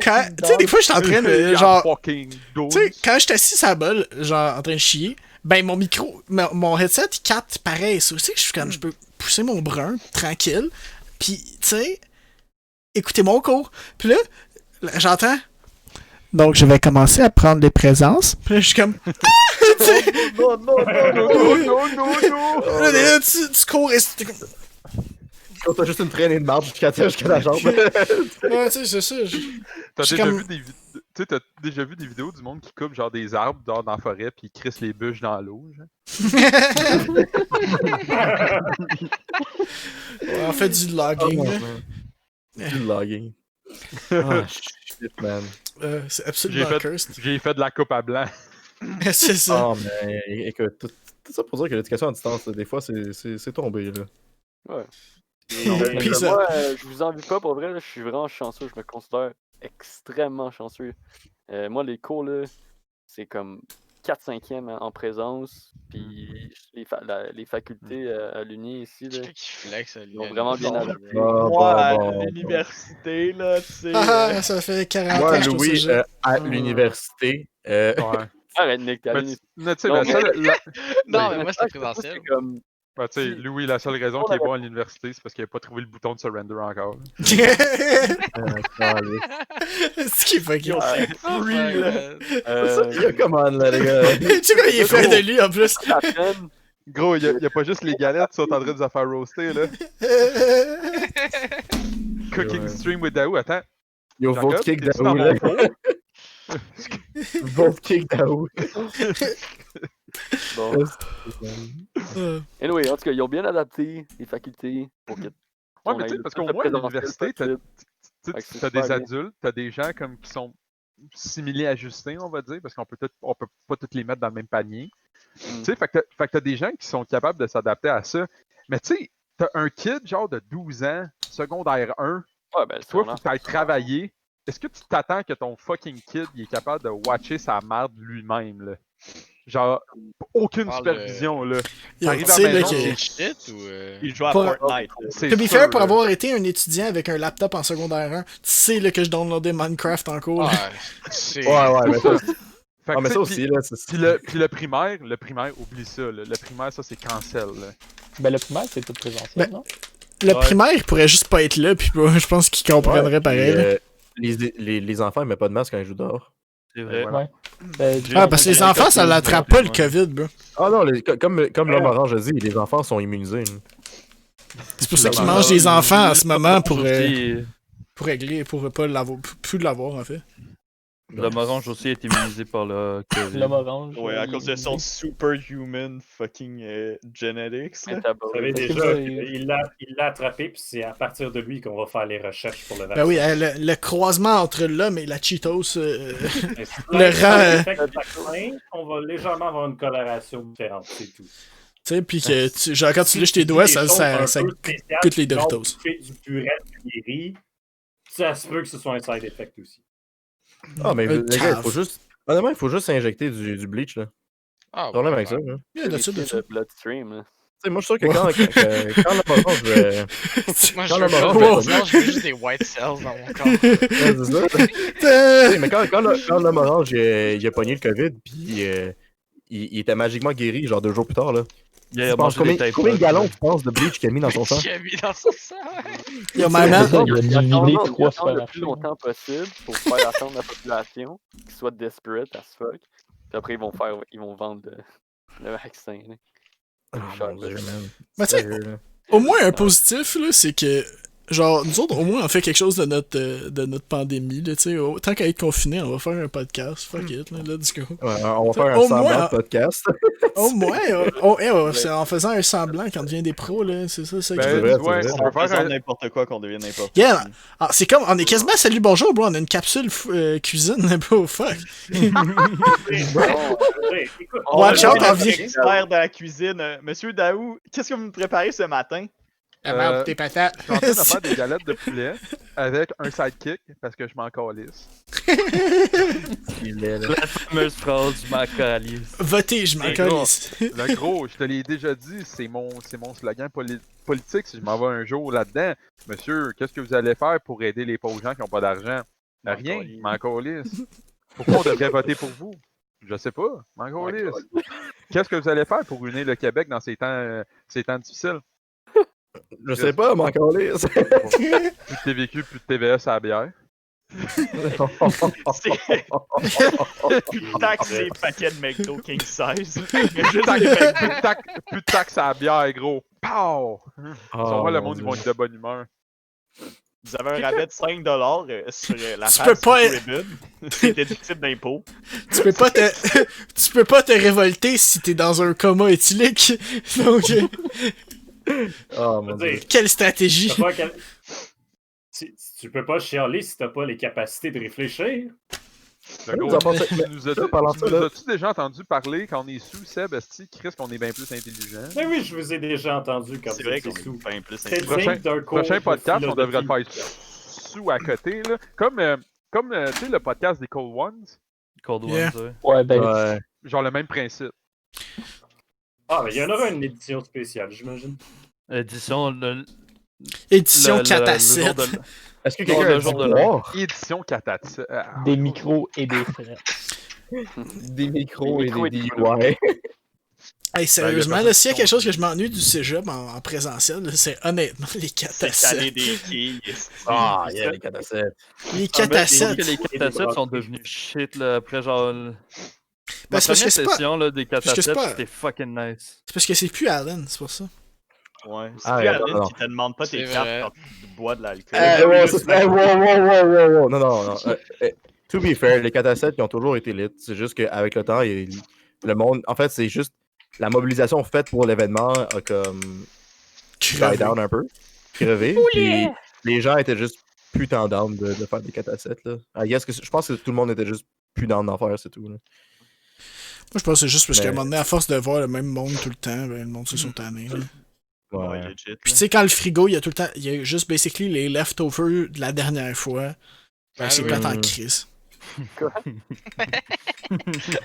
Quand, tu sais, des fois, je suis en train de. Genre. Fucking Tu sais, quand je suis assis sur la bolle, genre en train de chier, ben mon micro, mon headset, il capte pareil. Ça aussi, je suis comme, je peux pousser mon brun, tranquille, puis, tu sais, écouter mon cours. Puis là, j'entends. Donc, je vais commencer à prendre les présences. Puis là, je suis comme. Non, non. Là, tu cours et c'est comme. Quand t'as juste une traînée de marche jusqu'à la jambe. Ouais, tu sais, c'est ça. T'as Je suis déjà, comme- vu des tu sais, t'as déjà vu des vidéos du monde qui coupe genre des arbres dehors dans la forêt puis ils crissent les bûches dans l'eau, genre? Ouais, on fait du logging. là. Du logging. Ah, shit, man. C'est J'ai absolument fait, cursed. j'ai fait de la coupe à blanc. C'est ça. Oh, mais écoute, tout ça pour dire que l'éducation à distance, des fois, c'est tombé, là. Ouais. Puis Mais ça- moi, je vous envie pas pour vrai, là, je suis vraiment chanceux, je me considère extrêmement chanceux. Moi, les cours, là, c'est comme 4-5e en présence, Puis les facultés à l'Uni ici, là, Quelqu'un qui flex à ils ont vraiment bien adapté. Moi, à l'université, là, tu sais. Ah, ça fait 40 Moi, ans que je suis au Louis, cégep. à l'université. Ouais. Arrête, Nick, t'es à Mais l'université. tu sais, Non, la seule. Non, mais mais moi, c'était présentiel. c'est comme. Ben, tu sais, Louis, la seule raison qu'il est bon à l'université, c'est parce qu'il a pas trouvé le bouton de surrender encore. C'est qui fait qu'il Free, là. Il y a comment, là, les gars? Tu sais quoi, il est fait de lui en plus. Gros, il y a pas juste les galettes qui sont en train de se faire roaster, là. Cooking stream with Daou, attends. Yo, Jacob, vote kick t'es-tu Daou, dans là. mon pot? Vote kick Daou. Bon. Anyway, en tout cas, ils ont bien adapté les facultés pour que. Ouais, mais tu sais, parce qu'au moins à l'université, t'as des adultes, t'as des gens comme qui sont simili-ajustés, on va dire, parce qu'on peut pas tous les mettre dans le même panier. Tu sais, fait que t'as des gens qui sont capables de s'adapter à ça. Mais tu sais, t'as un kid genre de 12 ans, secondaire 1, Ouais, ben, toi, faut que t'ailles travailler. Est-ce que tu t'attends que ton fucking kid il est capable de watcher sa merde lui-même, là? Genre, aucune supervision, là. T'arrives à la maison, il joue à Fortnite. To be fair, pour avoir été un étudiant avec un laptop en secondaire 1, tu sais là, que je downloadais Minecraft en cours. Ouais, mais ça, fait ah, mais que, ça aussi, là, c'est... Puis le primaire, oublie ça, là. Le primaire, ça, c'est cancel, là. Ben, le primaire, c'est tout présentiel, non? Le primaire, il pourrait juste pas être là, puis je pense qu'il comprendrait pareil. Les enfants, ils mettent pas de masque quand ils jouent dehors. C'est vrai. Ouais. Ah, parce que les enfants, ça l'attrape pas le COVID, bro. Ah non, comme l'homme orange a dit, les enfants sont immunisés. C'est pour ça qu'ils mangent des enfants en ce moment pour Aussi, régler, pour pas l'avoir, plus l'avoir en fait. L'homme orange aussi est immunisé par le COVID. L'homme orange. Ouais, à cause de son superhuman fucking genetics. Là. Vous savez déjà, il l'a attrapé, puis c'est à partir de lui qu'on va faire les recherches pour le vaccin. Ben oui, le croisement entre l'homme et la Cheetos le rend. On va légèrement avoir une coloration différente, c'est tout. Tu sais, puis que genre, quand tu lèches tes doigts, ça goûte les Doritos. Tu fais du purée de riz, ça se peut que ce soit un side effect aussi. Ah, mais les gars, honnêtement, il faut juste injecter du bleach, là. Ah, problème avec ça, là. Il y a de ça. Bloodstream, là. Tu sais, moi, je suis sûr que quand l'homme orange... Moi, je veux juste des white cells dans mon corps. C'est ça. Mais quand l'homme orange, il a pogné le COVID, puis il était magiquement guéri, genre 2 jours plus tard, là. Combien de gallons tu penses de bleach qu'il a mis dans son sang? Qu'il a mis dans son sang. Il a maintenant... Il a dilué 3 fois le plus longtemps possible pour faire attendre la population qu'ils soient desperate as fuck. Puis après, ils vont vendre le vaccin. Mais tu sais, au moins un positif, là, c'est que, genre, nous autres, au moins, on fait quelque chose de notre pandémie, là, tu sais. Tant qu'à être confiné, on va faire un podcast. Fuck it, là, let's go. Ouais, on va faire un semblant de podcast. Au moins, en faisant un semblant quand on devient des pros, là, c'est ça, c'est vrai. On peut faire n'importe quoi qu'on devienne n'importe quoi. Yeah. Ah, c'est comme, on est quasiment salut bonjour, bro, on a une capsule cuisine, bro, fuck. Watch out, on vient expert de la cuisine. Monsieur Daou, qu'est-ce que vous me préparez ce matin? La merde, tes patates. Je suis en train de faire des galettes de poulet avec un sidekick parce que je m'en calisse. La fameuse phrase du Macalisse. Votez, je m'en calisse. Le gros, je te l'ai déjà dit, c'est mon slogan politique si je m'en vais un jour là-dedans. Monsieur, qu'est-ce que vous allez faire pour aider les pauvres gens qui n'ont pas d'argent? Rien, je m'en calisse. Pourquoi on devrait voter pour vous? Je sais pas, m'en calisse. Qu'est-ce que vous allez faire pour unir le Québec dans ces temps difficiles? Je sais pas, mais encore lire. Plus de TVQ, plus de TVS à la bière. Plus de taxes et paquets de McDo King Size. Plus de taxes à la bière, gros. Pow! Sûrement le monde, ils vont être de bonne humeur. Vous avez un rabais de 5$ sur la tu page peux pas Ribbon. C'est déductible d'impôt. Tu peux pas te révolter si t'es dans un coma éthylique. Donc... Oh, mon Dieu. Quelle stratégie! Tu peux pas chialer si t'as pas les capacités de réfléchir. Nous as-tu déjà entendu parler quand on est sous Seb, Esti, Chris, qu'on est bien plus intelligent? Mais oui, je vous ai déjà entendu quand c'est vrai qu'on est sous. Bien plus intelligent. Prochain podcast, on devrait le faire sous à côté, là. Comme tu sais, le podcast des Cold Ones. Cold Ones, ouais. Genre le même principe. Ah, mais il y en aura une édition spéciale, j'imagine. Édition, Édition le 4 à jour 7. de Est-ce que Non, quelqu'un le a jour dit de l'an. boire? Édition 4 à 7. Des micros et des freins. Des micros Des et micros des et des DUI. Hey, sérieusement, Ben, là, s'il y a quelque chose que je m'ennuie du cégep en présentiel, là, c'est honnêtement les 4 à C'est caler 7. des quilles. Ah, il y a les 4 à 7. Les 4 à Je trouve 7. que les 4 à 7 sont devenus shit là, après genre. Ben, Ma c'est parce première que c'est pas- session là, des 4 parce à que c'est 7, pas- c'était fucking nice. C'est parce que c'est plus Allen, c'est pour ça. Ouais, c'est Ah, plus ouais, Alan non, qui te demande pas tes C'est cartes vrai. quand tu bois de l'alcool. Ouais, c'est ça. Wow. Non. To be fair, les 4 à 7 qui ont toujours été lit. C'est juste qu'avec le temps, le monde. En fait, c'est juste la mobilisation faite pour l'événement a comme. Die Crevé. down un peu. Crevé. Puis les gens étaient juste plus tant down de faire des 4 à 7. Là. Je pense que tout le monde était juste plus down d'en faire, c'est tout. Là. Moi, je pense que c'est juste parce qu'à un Mais- moment donné, à force de voir le même monde tout le temps, ben, le monde se sont tannés. là. Ouais, Ouais. legit. Puis là. tu sais, quand le frigo, il y a tout le temps, il y a juste basically les leftovers de la dernière fois. Ben, Ah c'est oui. plate en crise.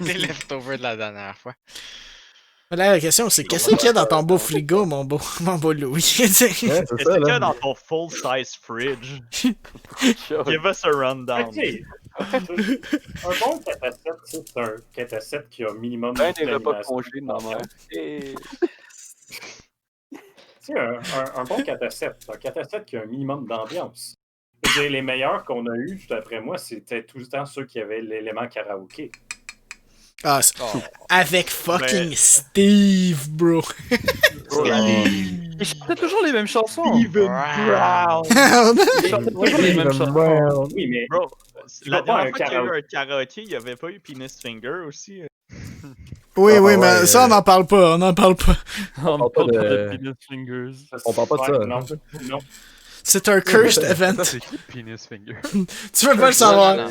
Les leftovers de la dernière fois. Mais là, la question, c'est qu'est-ce qu'il y a dans ton beau frigo, mon beau Louis? Tu sais? Ouais, c'est Qu'est-ce ça, qu'il y a là. dans ton full-size fridge? Give us a rundown. Ok. Un bon 4 à 7, c'est un 4 à 7 qui a minimum Ben des repas de d'animation. congé de ma mère. Et... Tu sais, un bon 4 à 7, c'est un 4 à 7 qui a un minimum d'ambiance. Je veux dire, les meilleurs qu'on a eus, d'après moi, c'était tout le temps ceux qui avaient l'élément karaoké. Ah, Oh. avec fucking Steve, bro. Ils chantaient toujours les mêmes chansons. Steven Brown! Ils chantaient toujours les mêmes chansons. Oui, mais Bro, Tu la vas pas à dernière un fois qu'il y a eu karaoké. un karaoké, il n'y avait pas eu Penis Finger aussi. Oui, Ah, oui, mais ouais, ça, on n'en parle pas, on n'en parle pas. On parle parle pas pas de- de Penis Fingers. On parle pas de ça. Non, non. C'est un cursed event. Ça, c'est qui Penis Finger? Tu veux pas le savoir. Non,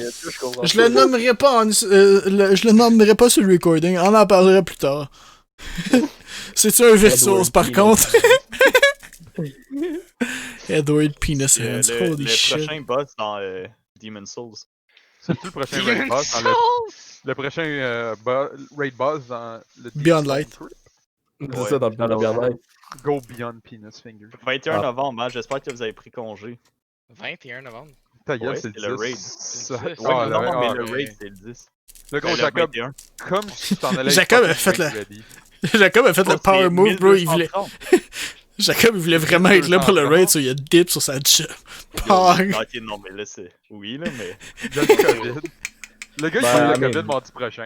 Je le nommerai pas je le nommerai pas sur le recording, on en parlera plus tard. C'est-tu un Versource par contre? Edward Penis Hands, holy Le shit. prochain boss dans Demon's Souls. C'est-tu le prochain raid boss dans le prochain raid boss dans le Beyond Deep Light. Stone Crypt? C'est ça, dans le Beyond Light. Go Beyond Penis Finger. 21 Ah. novembre, hein, j'espère que vous avez pris congé. 21 novembre. Ta gueule, Ouais, c'est c'est le le 10. raid. Ça- Ouais, Ah, non, le- mais ah, le ouais. raid, c'est le 10. Le gros Le Jacob, 21. comme si tu t'en allais. Jacob a fucking fait drink le- ready. Jacob a fait le Oh, power c'est move, bro, il voulait... 1230. Jacob, il voulait vraiment être là pour le raid, so il a dip sur sa job. Pog. Ok, non, mais là, c'est. Oui, là, mais. Il y a le COVID. Le gars, il Ben, a le mais- COVID mardi prochain.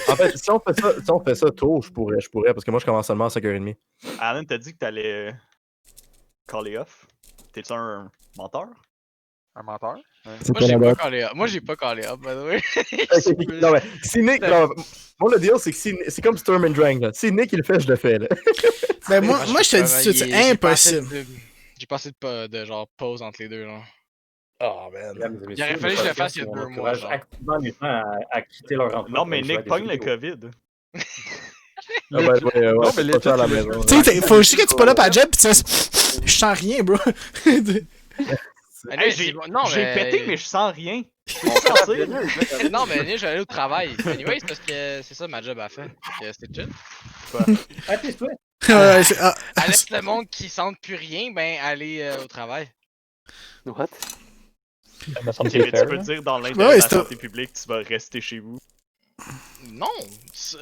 En fait, si on fait ça tôt, je pourrais, parce que moi, je commence seulement à 5h30. Alan, t'as dit que t'allais. Caller off. T'es-tu un menteur? Un menteur? Moi, j'ai pas callé up. Moi, j'ai pas callé up, by the way. Non, mais si Nick. Non, moi, le deal, c'est que c'est comme Storm and Drang. Là. Si Nick, il le fait, je le fais. Là. Ben moi je te dis tout, c'est impossible. J'ai passé de genre pause entre les deux, là. Oh, man. Il aurait fallu que je le fasse il y a 2 mois, genre. Activement les gens à quitter leur emploi. Non, mais pour aller Nick jouer à pogne des le vidéos. COVID. Ah, ouais, Non, mais c'est pas ça à la legit, maison. Tu sais, faut juste que tu pas là à la job pis tu fais... Je sens rien, bro. Anyway, J'ai non, j'ai mais- pété, mais je sens rien. Je Non, mais Annie, j'allais au travail. Anyway, c'est parce que c'est ça ma job à faire. Fait que c'était chill. Ah, t'es toi? Ouais, c'est- ah, À laisse le monde qui sente plus rien, ben aller au travail. What? Ça me semble Ok, mais que tu c'est peux fair. dire dans l'intérêt Ouais, de la c'est- santé publique, tu vas rester chez vous. Non!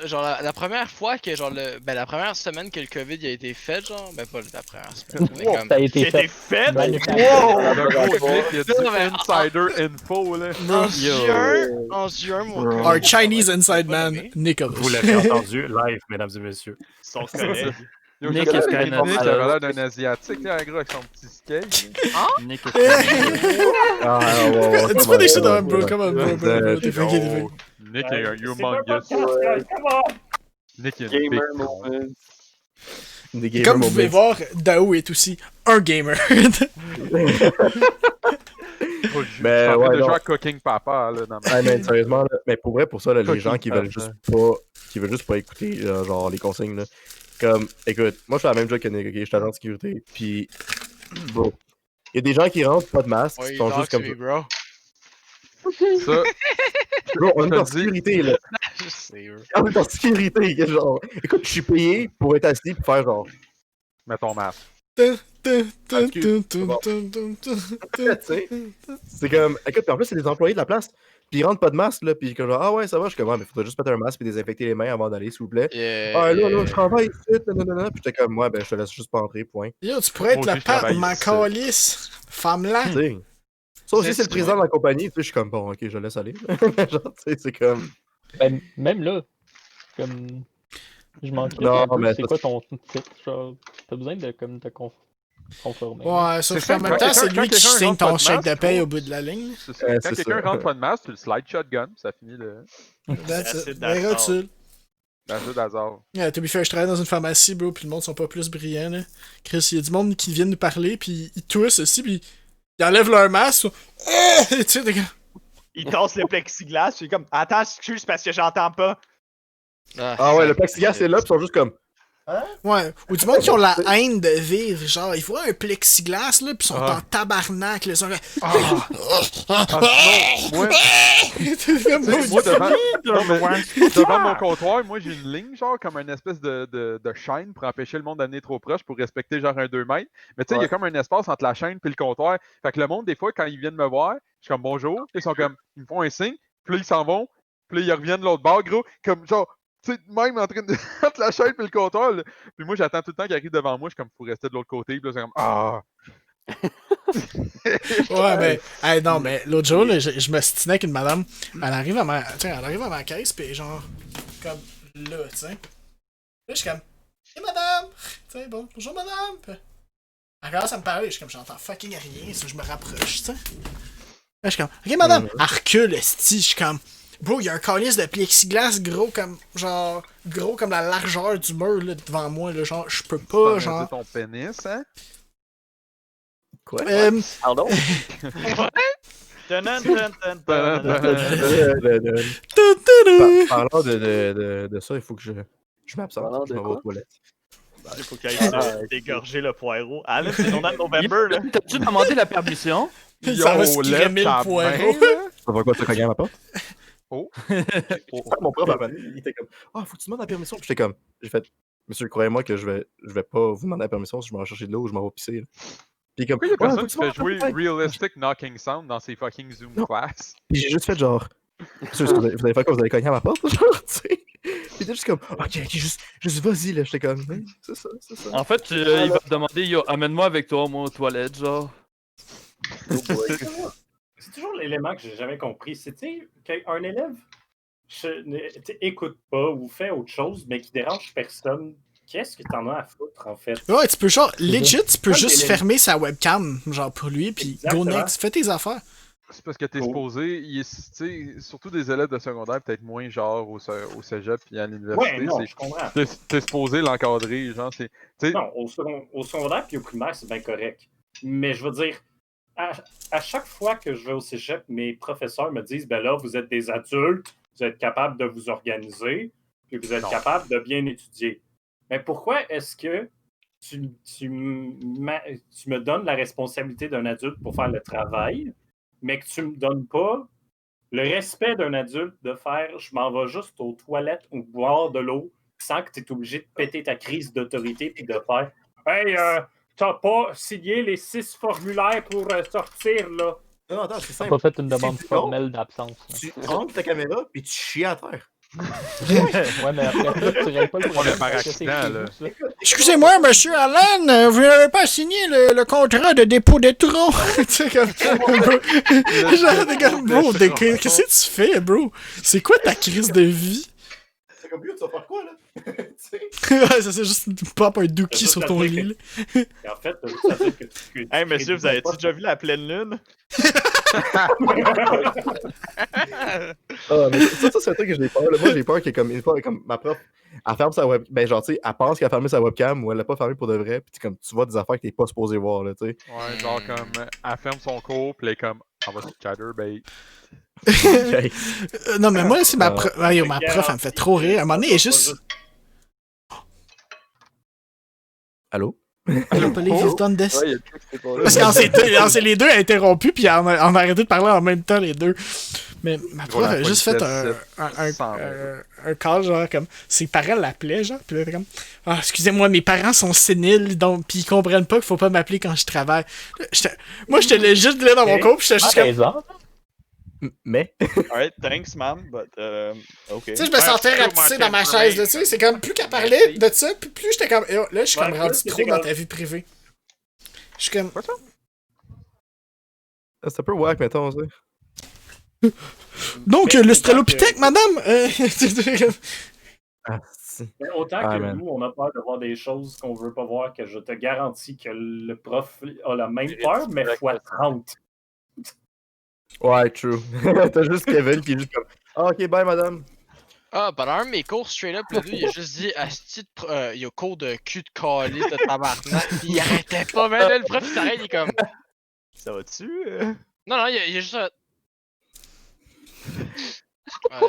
Genre, la première fois que, genre, la première semaine que le COVID a été fait, genre, ben pas la première semaine, mais comme... Ça a été C'était fait. fait! Manufacturé. Le gros Nick, il a dit Non, mais- insider info, là. En juin, mon Bro. Our Chinese inside man, Nicholas. Vous l'avez entendu live, mesdames et messieurs. Son collègue. Yo, Nick je is connais kinda Nick, il sad. avait l'air d'un asiatique, là, un gros avec son petit skate. Nick est Ah, ouais, Dis pas des shit dans bro, come on, bro, Ouais, t'es fucké, t'es fucké. Nick est un C'est pas humongous. podcast, guys, come on! Nick est une big Gamer con. moment. Des gamers Comme vous pouvez moments. voir, Dao est aussi un gamer. Oh, je Ben, suis en train ouais, de non. jouer à Cooking Papa, là, dans ma... Ouais, mais sérieusement, là, mais pour vrai, pour ça, là, les Fucking gens qui veulent papa. juste pas écouter, genre, les consignes, là. Comme, écoute, moi, je fais la même job que Nick, ok? Je suis agent de sécurité, puis bon. Il y a des gens qui rentrent, pas de masque, Ouais, qui sont juste comme ça. bro. Ça, Bro, on est Je en te dis- sécurité, là. C'est eux. En même temps, sécurité, que genre, écoute, je suis payé pour être assis pour faire genre. Mets ton masque. Tu sais, c'est comme, écoute, puis en plus, c'est des employés de la place. Puis ils rentrent pas de masque, là. Puis comme genre, ah ouais, ça va. Je suis comme, ouais, mais faudrait juste mettre un masque et désinfecter les mains avant d'aller, s'il vous plaît. Ah là, je travaille ici. Puis j'étais comme, ouais, ben je te laisse juste pas entrer, point. Yo, tu pourrais être Moi le aussi, je père de travaille ma ici. calice. Femme-là. Tu sais. Ça aussi, c'est le président de la compagnie. Tu sais, je suis comme, bon, ok, je laisse aller. Genre, tu sais, c'est comme. Ben, même là, comme. Je m'en crisse Non, un peu, mais c'est quoi ton titre? Genre, t'as besoin de comme te conformer. Ouais, sauf C'est qu'en ça, même temps, quand c'est quelqu'un lui qui rentre signe pas ton de chèque masque, de paye gros. au bout de la ligne. C'est ça. Quand c'est quelqu'un ça. rentre pas de masque, tu le slide shotgun, ça finit le. That's That's it. it, Ben, that's all. rotule. Dans le jeu d'hasard. Yeah, to be fair, je travaille dans une pharmacie, bro, pis le monde sont pas plus brillants, là. Chris, il y a du monde qui vient nous parler, pis ils toussent aussi, pis ils enlèvent leur masque. Tu sais, des gars. Il tasse le plexiglas, je suis comme, attends, excuse parce que j'entends pas. Ah ouais, le plexiglas est là, puis ils sont juste comme. Ouais, ou du monde qui ont la haine de vivre, genre, ils voient un plexiglas, là, pis ils sont Ah. en tabarnak, là, ils sont comme... Moi, Comme, bro, moi, devant, non, mais Ouais. devant mon comptoir, moi j'ai une ligne, genre comme une espèce de chaîne pour empêcher le monde d'amener trop proche pour respecter genre un 2 mètres. Mais tu sais, il y a comme un espace entre la chaîne et le comptoir. Fait que le monde, des fois, quand ils viennent me voir, je suis comme bonjour, ils sont comme, ils me font un signe, puis là ils s'en vont, puis là ils reviennent de l'autre bord, gros, comme genre, tu sais, même en train de entre la chaîne et le comptoir. Là. Puis moi, j'attends tout le temps qu'ils arrivent devant moi, je suis comme, faut rester de l'autre côté, puis là c'est comme, ah. Ouais, mais, hey, non, mais l'autre jour, là, je me stinais avec une madame. Elle arrive à ma caisse, pis genre, comme là, tu sais. Là, je suis comme, hey madame! Tu sais, bon, bonjour madame! Pis elle commence à me parler, je suis comme, j'entends fucking rien, si je me rapproche, tu sais. Là, je suis comme, ok madame! Elle recule, esti, je suis comme, bro, il y a un calice de plexiglas gros comme, genre, gros comme la largeur du mur, là, devant moi, là, genre, je peux pas, genre. ton pénis, hein? Quoi? Pardon? Dun, dun, dun, dun, dun, dun, dun. Parlant de ça, il faut que je m'absente. Parlant Je de m'en vais aux quoi? toilettes. Il faut qu'il aille dégorger le poireau. Ah là, c'est ton date November, là. T'as-tu demandé la permission? Ça va se lève crémer ta le poireau. main, là. Ça va quoi, tu cogner à ma porte? Oh. Mon prof, il était comme, ah, faut que tu demandes la permission. Puis j'étais comme, j'ai fait, monsieur, croyez-moi que je vais pas vous demander la permission si je m'en vais chercher de l'eau ou je m'en vais pisser. Là. Puis comme, Pourquoi il y a ouais, personne faut qui que tu fait jouer demandes la permission. Realistic Knocking Sound dans ses fucking Zoom Non. classes? Puis j'ai juste fait genre, monsieur, vous allez faire quoi? Vous allez cogner à ma porte? Genre, tu sais. Puis il était juste comme, ok, juste vas-y, là. J'étais comme, hey, c'est ça. En fait, il va te demander, yo, amène-moi avec toi, moi, aux toilettes, genre. C'est toujours l'élément que j'ai jamais compris. C'est, tu sais, qu'un élève écoute pas ou fait autre chose, mais qui dérange personne. Qu'est-ce que t'en as à foutre, en fait? Ouais, tu peux genre, legit, tu peux Comme juste des fermer sa webcam, genre pour lui, pis go Exactement. next, fais tes affaires. C'est parce que t'es Oh. supposé, tu sais, surtout des élèves de secondaire, peut-être moins genre au cégep puis à l'université. Ouais, non, c'est- je comprends. T'es supposé l'encadrer, genre, c'est. Tu sais, Non, au secondaire puis au primaire, c'est bien correct. Mais je veux dire, à chaque fois que je vais au cégep, mes professeurs me disent, ben là, vous êtes des adultes, vous êtes capables de vous organiser, puis vous êtes capables de bien étudier. Mais pourquoi est-ce que tu me donnes la responsabilité d'un adulte pour faire le travail, mais que tu me donnes pas le respect d'un adulte de faire je m'en vais juste aux toilettes ou boire de l'eau sans que tu es obligé de péter ta crise d'autorité puis de faire hey, t'as pas signé les 6 formulaires pour sortir là. Non, attends, c'est T'as simple. pas fait une demande C'est long. formelle d'absence. là. Tu rentres ta caméra, puis tu chies à terre. Ouais, mais après ça, tu règles pas le problème. par parce que c'est accident, chez vous, ça. Excusez-moi, monsieur Allen, vous n'avez pas signé le contrat de dépôt d'étron. Tu sais, comme. Genre, des gars, bro, qu'est-ce que tu fais, bro? C'est quoi ta crise de vie? C'est comme, tu vas faire quoi, là? Tu sais. Ouais, ça c'est juste pop un dookie sur ton lit. Là. Et en fait, ça fait que tu Hey, monsieur, vous avez-tu déjà vu la pleine lune? Ah, mais ça, c'est un truc que j'ai peur. Là. Moi, j'ai peur que, comme, une fois, comme ma prof, elle ferme sa webcam. Ben, genre, tu sais, elle pense qu'elle a fermé sa webcam ou elle l'a pas fermée pour de vrai. Puis, comme, tu vois des affaires que t'es pas supposé voir, là, tu sais. ouais, genre comme, elle ferme son cours, pis elle est comme, on va se chatterbait. Non, mais moi, c'est ma prof. Ouais, yo, ma prof, elle me fait trop rire. À un moment donné, elle est juste. Allô? I don't believe you've done this. Ouais, il y a tout qui s'est passé. Parce qu'on s'est les deux interrompus, puis on a arrêté de parler en même temps, les deux. Mais ma prof a juste fait un call, genre, comme, ses parents l'appelaient, genre, puis là, comme, ah, excusez-moi, mes parents sont séniles, donc, puis ils comprennent pas qu'il faut pas m'appeler quand je travaille. Moi, j'étais legit là dans mon cours, puis j'étais juste comme... Mais. Alright, thanks, ma'am, but ok. Tu sais, je me sentais rapetissé dans ma chaise, là, tu sais, c'est comme, plus qu'elle parlait de ça, puis plus j'étais comme, là, je suis comme rendu trop dans ta vie privée. Je suis comme... C'est un peu wack, mettons, tu sais. Donc, l'Australopithèque, madame! Mais autant que nous, on a peur de voir des choses qu'on veut pas voir, que je te garantis que le prof a la même peur, mais fois 30. Ouais, true. T'as juste Kevin qui est juste comme ah, ok, bye, madame. Ah, pendant un de mes cours, straight up, le gars, il a juste dit Asti, il y a cours de cul de calice de tabarnak. Pis il arrêtait pas, mais là, le prof, il s'arrête, il est comme. Ça va-tu? Non, il y a juste un.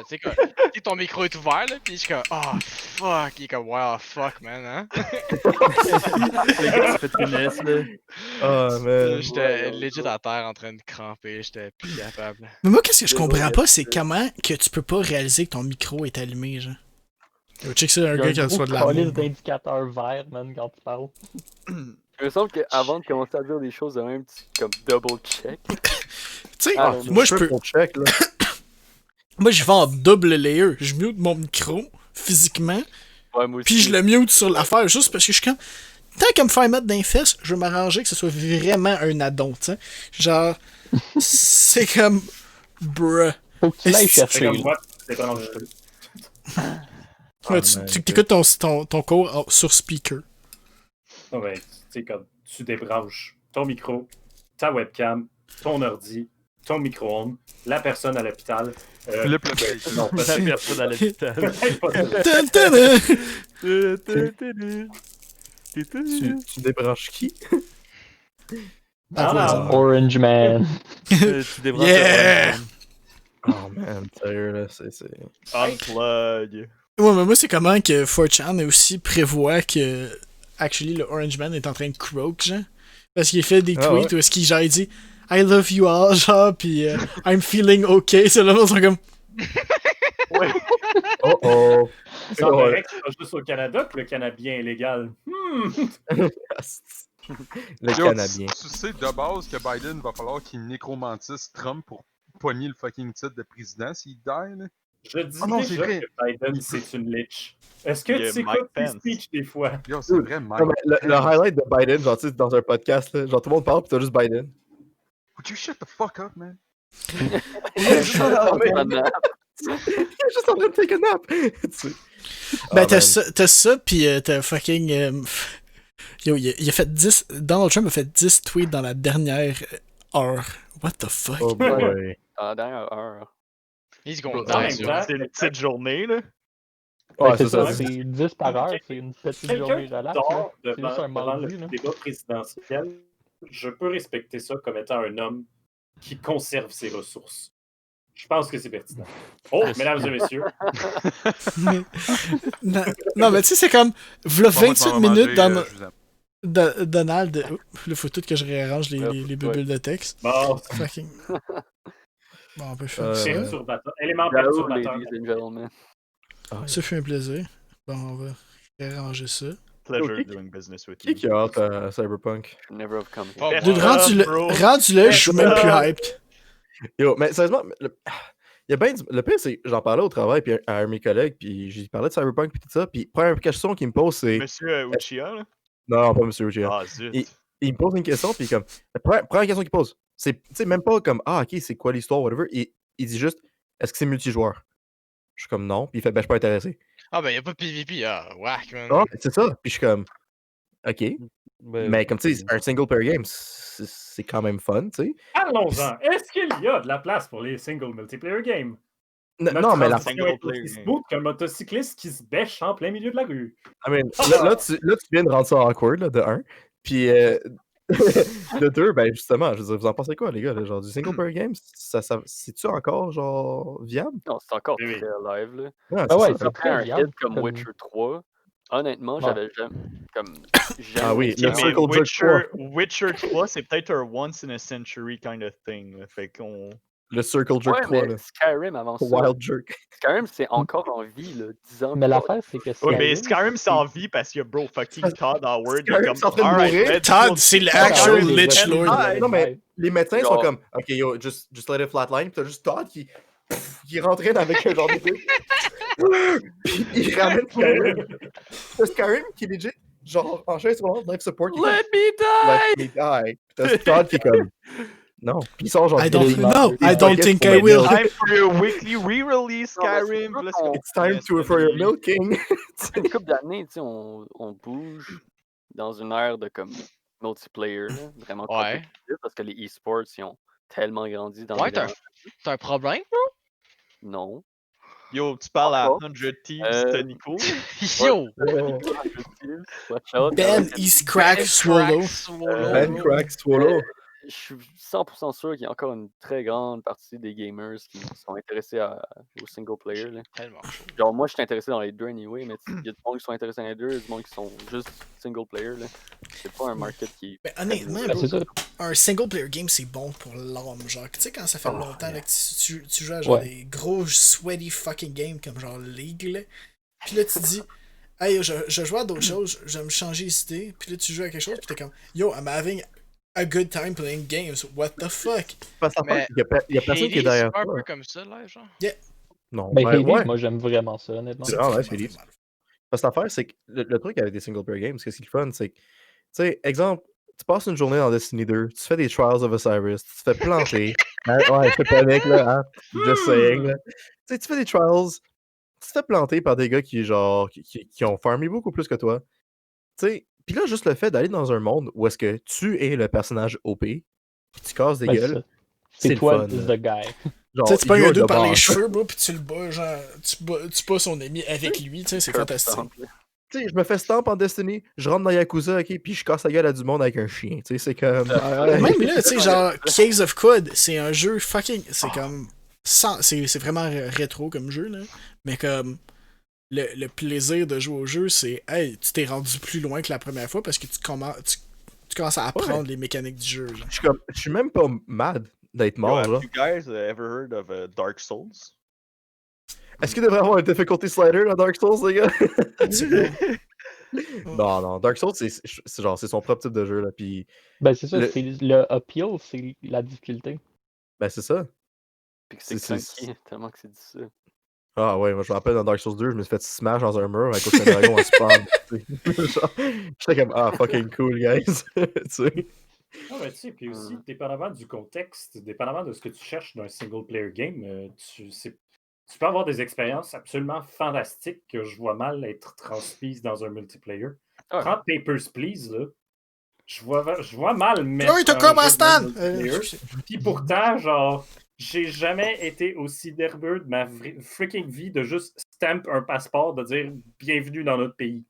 Tu sais, ton micro est ouvert, là, pis je suis comme, oh fuck, il est comme, wow, fuck, man, hein? Le gars, ça fait finesse, là. Ah, man. J'étais legit à terre en train de cramper, j'étais plus capable. Mais moi, qu'est-ce que je comprends pas, c'est comment que tu peux pas réaliser que ton micro est allumé, genre. Yo, check ça, un gars qui a soit de la. liste d'indicateurs verts, man, quand tu parles. Il me semble qu'avant de commencer à dire des choses de même, tu comme double check. Tu sais, moi, je peux. Check, là. Moi, je vais en double layer. Je mute mon micro, physiquement, Ouais, moi aussi. puis je le mute sur l'affaire, juste parce que je suis comme... Tant qu'à me faire mettre d'un fesses, je vais m'arranger que ce soit vraiment un addon, tu sais. Genre, c'est comme... Bruh. Faut que tu l'ailles C'est chercher. comme là. moi, c'est pas enregistré. Ouais, tu écoutes ton cours sur speaker. Non, mais tu sais, comme tu débranches ton micro, ta webcam, ton ordi, ton micro-ondes, la personne à l'hôpital. Le PlayStation. Non, pas La personne à l'hôpital. peut-être pas ça. Tu débranches qui? Ah, Orange Man. Tu débranches Yeah! Oh, man, sérieux, là, c'est... Unplug. Ouais, mais moi, c'est comment que 4chan aussi prévoit que... Actually, le Orange Man est en train de croak, genre. Parce qu'il fait des tweets où est-ce qu'il, genre, il dit « I love you all », genre, pis « I'm feeling okay », c'est là, on sont comme... Oh oh! ça paraît que c'est pas juste au Canada que le cannabien est légal. Le Yo, Canadien. tu sais de base que Biden va falloir qu'il nécromantisse Trump pour pogner le fucking titre de président s'il die, là. Je dis Oh non, c'est déjà vrai. que Biden, c'est une lich. Est-ce que Il y a tu Mike écoutes tes Pence. speeches des fois? Yo, c'est vrai, Mike. Non, mais le Pence. highlight de Biden, genre, tu sais, dans un podcast, là, genre, tout le monde parle, pis t'as juste Biden. Would you shut the fuck up, man? Juste en train de take a nap! Tu sais. Ben, Ah, t'as ça, pis t'as fucking... Yo, il a fait 10... Donald Trump a fait 10 tweets dans la dernière heure. What the fuck? Oh boy. Dans la dernière heure. He's En going même down, temps, C'est une petite journée, là. Ouais, c'est c'est ça. ça, c'est 10 par heure, c'est une petite quelqu'un journée qui relax. dort C'est juste un devant mardi, le là. débat présidentiel, je peux respecter ça comme étant un homme qui conserve ses ressources. Je pense que c'est pertinent. Oh, mesdames et messieurs, non, mais tu sais, c'est comme... V'là Bon, moi, 28 tu vas minutes manger, dans... je vous aime. Donald... Il faut tout que je réarrange les bulles de texte. bon, Fucking... Bon, on peut faire ça. perturbateur, élément Hello, perturbateur. ladies and gentlemen. Ça fait un plaisir. Bon, on va réarranger ça. Pleasure Ok. doing business with Qui you. qui a hâte à Cyberpunk? Should never have come Oh, here. Dude, bro. rendu là, je suis même plus hyped. Yo, mais sérieusement, il y a ben le pire, c'est que j'en parlais au travail puis à un de mes collègues, puis j'ai parlé de Cyberpunk puis tout ça, puis première question qu'il me pose, c'est... Monsieur Uchiha, là. Non, pas Monsieur Uchiha. Ah, zut. Il me pose une question, puis comme... La première question qu'il pose, c'est, tu sais, même pas comme, ah, ok, c'est quoi l'histoire, whatever, il dit juste, est-ce que c'est multijoueur? Je suis comme, non, puis il fait, ben, je suis pas intéressé. Ah, ben, y'a pas de PvP, ah, whack, man. Non, c'est ça, puis je suis comme, ok, mais comme, tu sais, un single player game, c'est quand même fun, tu sais. Allons-en. Est-ce qu'il y a de la place pour les single multiplayer games? Non, mais la... transition est aussi smooth qu'un motocycliste qui se bêche en plein milieu de la rue. I mean, là, tu viens de rendre ça awkward, là, de 1. Puis de 2, ben justement, je veux dire, vous en pensez quoi, les gars? Là, genre, du single player game, c'est-tu encore, genre, viable? Non, c'est encore Oui, oui. très live, là. Ouais, Ah ouais, ça. Après un viable, hit comme comme- Witcher 3, Honnêtement, Ouais. j'avais jamais. Comme. Ah oui, Ok, le mais Circle Jerk 3. Witcher 3, c'est peut-être un once in a century kind of thing. Là. Fait qu'on. Le Circle Jerk Ouais, 3, mais là. Skyrim avant ça. Wild Jerk. Skyrim, c'est encore en vie, là, 10 ans Mais plus tard. l'affaire, c'est que Ouais, mais Skyrim, Skyrim, c'est en vie parce que bro, fucking Todd Howard est Skyrim, comme. c'est en train de Alright, mourir. let's Todd, go c'est to l'actual Skyrim. Skyrim, Lich les Lord. gens, Non, mais ouais. les médecins sont Genre- comme, ok, yo, just let it flatline. Pis t'as juste Todd qui rentraîne avec un genre de truc. Puis il ramène Skyrim. T'as Skyrim qui est legit, genre, en chaise roulante, life support. Qui est Let me comme, die! Let me die. Pis t'as Todd qui est comme, non. Pis il sort genre, I don't des- know. des I don't baguettes think pour I la will. milk. Time for your weekly re-release, Non, mais c'est Skyrim. sûr Puis là, qu'on- It's time for your milking. Une couple d'années, tu sais, on bouge dans une ère de comme multiplayer, là, vraiment Ouais. compétitif, parce que les e-sports, ils ont tellement grandi dans Ouais, les dernières... t'as un problème, bro? Non. Yo, tu parles à Encore. 100 Thieves, Euh, c'était Nico. Yo! Watch out, Ben avec- is crack Ben swallow. Crack Swallow, Ben bro. Crack Swallow. Je suis 100% sûr qu'il y a encore une très grande partie des gamers qui sont intéressés au single player. Là. Tellement chaud. Genre, moi, je suis intéressé dans les deux anyway, mais il y a du monde qui sont intéressés dans les deux, il y a du monde qui sont juste single player. Là. C'est pas un market qui. Mais honnêtement, Ben, c'est bro, ça. un single player game, c'est bon pour l'âme. Genre, tu sais, quand ça fait Oh, longtemps yeah. là, que tu joues à genre Ouais. des gros sweaty fucking games comme genre League, là. Puis là, tu te dis, hey, je joue à d'autres choses, je vais me changer d'idée. Puis là, tu joues à quelque chose, puis t'es comme, yo, I'm having a good time playing games. What the fuck? Parce qu'en Mais fait, il y a personne qui est Hades, derrière c'est pas un toi. peu comme ça, là, genre. Non, Ben, ouais, Hades, ouais. moi, j'aime vraiment ça, honnêtement. C'est vraiment nice, vraiment, Hades. vraiment. Parce que l'affaire, c'est que le truc avec des single player games, ce qui est le fun, c'est que, tu sais, exemple, tu passes une journée dans Destiny 2, tu fais des Trials of Osiris, tu te fais planter. Hein, ouais, je te panique, là, hein? Just saying, là. Tu sais, tu fais des Trials, tu te fais planter par des gars qui, genre, qui ont farmé beaucoup plus que toi. Tu sais, pis là, juste le fait d'aller dans un monde où est-ce que tu es le personnage OP, pis tu casses des Ben, c'est gueules, ça. c'est C'est le toi, fun. the guy. Genre, Tu sais, tu pognes you're un dude the par les boss. cheveux, bro, pis tu le bats, genre, tu bats son ami avec lui, tu sais, c'est Curb fantastique. stomp, là. Tu sais, je me fais stamp en Destiny, je rentre dans Yakuza, ok, puis je casse la gueule à du monde avec un chien. Tu sais, c'est comme. Même là, tu sais, genre, Caves of Quad, c'est un jeu fucking. C'est comme. C'est vraiment rétro comme jeu, là. Mais comme. Le plaisir de jouer au jeu, c'est. Hey, tu t'es rendu plus loin que la première fois parce que tu commences à apprendre les mécaniques du jeu, genre. Je suis même pas mad d'être Yo, mort, have là. you guys ever heard of Dark Souls? Est-ce qu'il devrait avoir un difficulty slider dans Dark Souls, les gars? Non, Dark Souls, c'est genre, c'est son propre type de jeu, là, puis Ben, c'est ça, Le- c'est le appeal, c'est la difficulté. ben c'est ça. Puis que c'est clunky, tellement que c'est difficile. Ah ouais, moi je me rappelle dans Dark Souls 2, je me suis fait smash dans un mur à cause d'un dragon en spawn. Tu sais. Genre, j'étais comme, ah, fucking cool, guys. Tu sais. Ah, ben, tu sais, puis aussi, dépendamment du contexte, dépendamment de ce que tu cherches dans un single player game, tu peux avoir des expériences absolument fantastiques que je vois mal être transmises dans un multiplayer. Ouais. Prends Papers, Please, là. Je vois mal mettre. Oui, t'as un comme jeu un de Stan! multiplayer. Puis pourtant, genre, j'ai jamais été aussi nerveux de ma freaking vie de juste stamp un passeport, de dire bienvenue dans notre pays.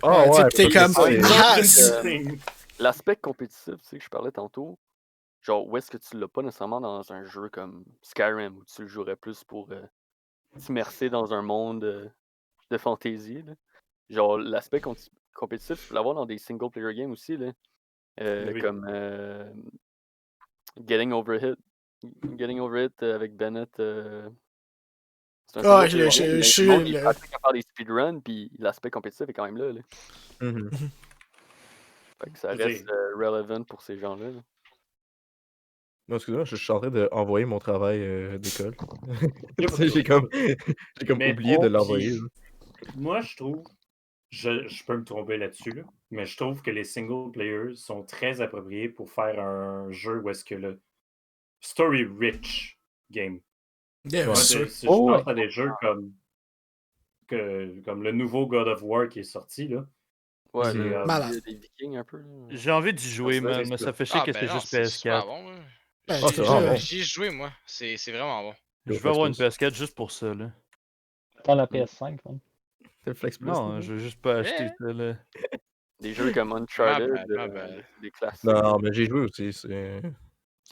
Ah Ouais, ouais, t'es parce comme, que ah, Interesting. L'aspect compétitif, tu sais, que je parlais tantôt, genre, où est-ce que tu l'as pas nécessairement dans un jeu comme Skyrim, où tu le jouerais plus pour t'immerser dans un monde de fantasy, là. Genre, l'aspect compétitif, tu peux l'avoir dans des single-player games aussi, là. Oui. Comme Getting Over It avec Bennett. C'est un Ah, single-player game, mais tout le monde, il le- pratique à faire des speedruns, puis l'aspect compétitif est quand même là. Mhm. Fait que ça Je veux reste relevant pour ces gens-là. là. Non, excuse-moi, je suis en train d'envoyer mon travail d'école. Tu sais, j'ai comme Mais oublié de bon, l'envoyer. puis- là. Moi, je trouve, je peux me tromper là-dessus, là, mais je trouve que les single players sont très appropriés pour faire un jeu où est-ce que le story rich game. Yeah, Moi, c'est sûr. je Oh, pense ouais. à des jeux comme le nouveau God of War qui est sorti, là. Ouais, C'est, Malade. des Vikings un peu. là. J'ai envie d'y jouer, ça, mais c'est ça ça. fait chier que ben c'est non, juste c'est super PS4. bon, là. Ben, Ah, c'est déjà, vraiment bon. J'y ai joué, moi. C'est vraiment bon. Je veux avoir une PS4 juste pour ça, là. Dans la PS5, man. C'est le Flex Plus. Non, là. je veux juste pas acheter Yeah. ça, là. Des jeux comme Uncharted, des classiques. Non, mais j'ai joué aussi. C'est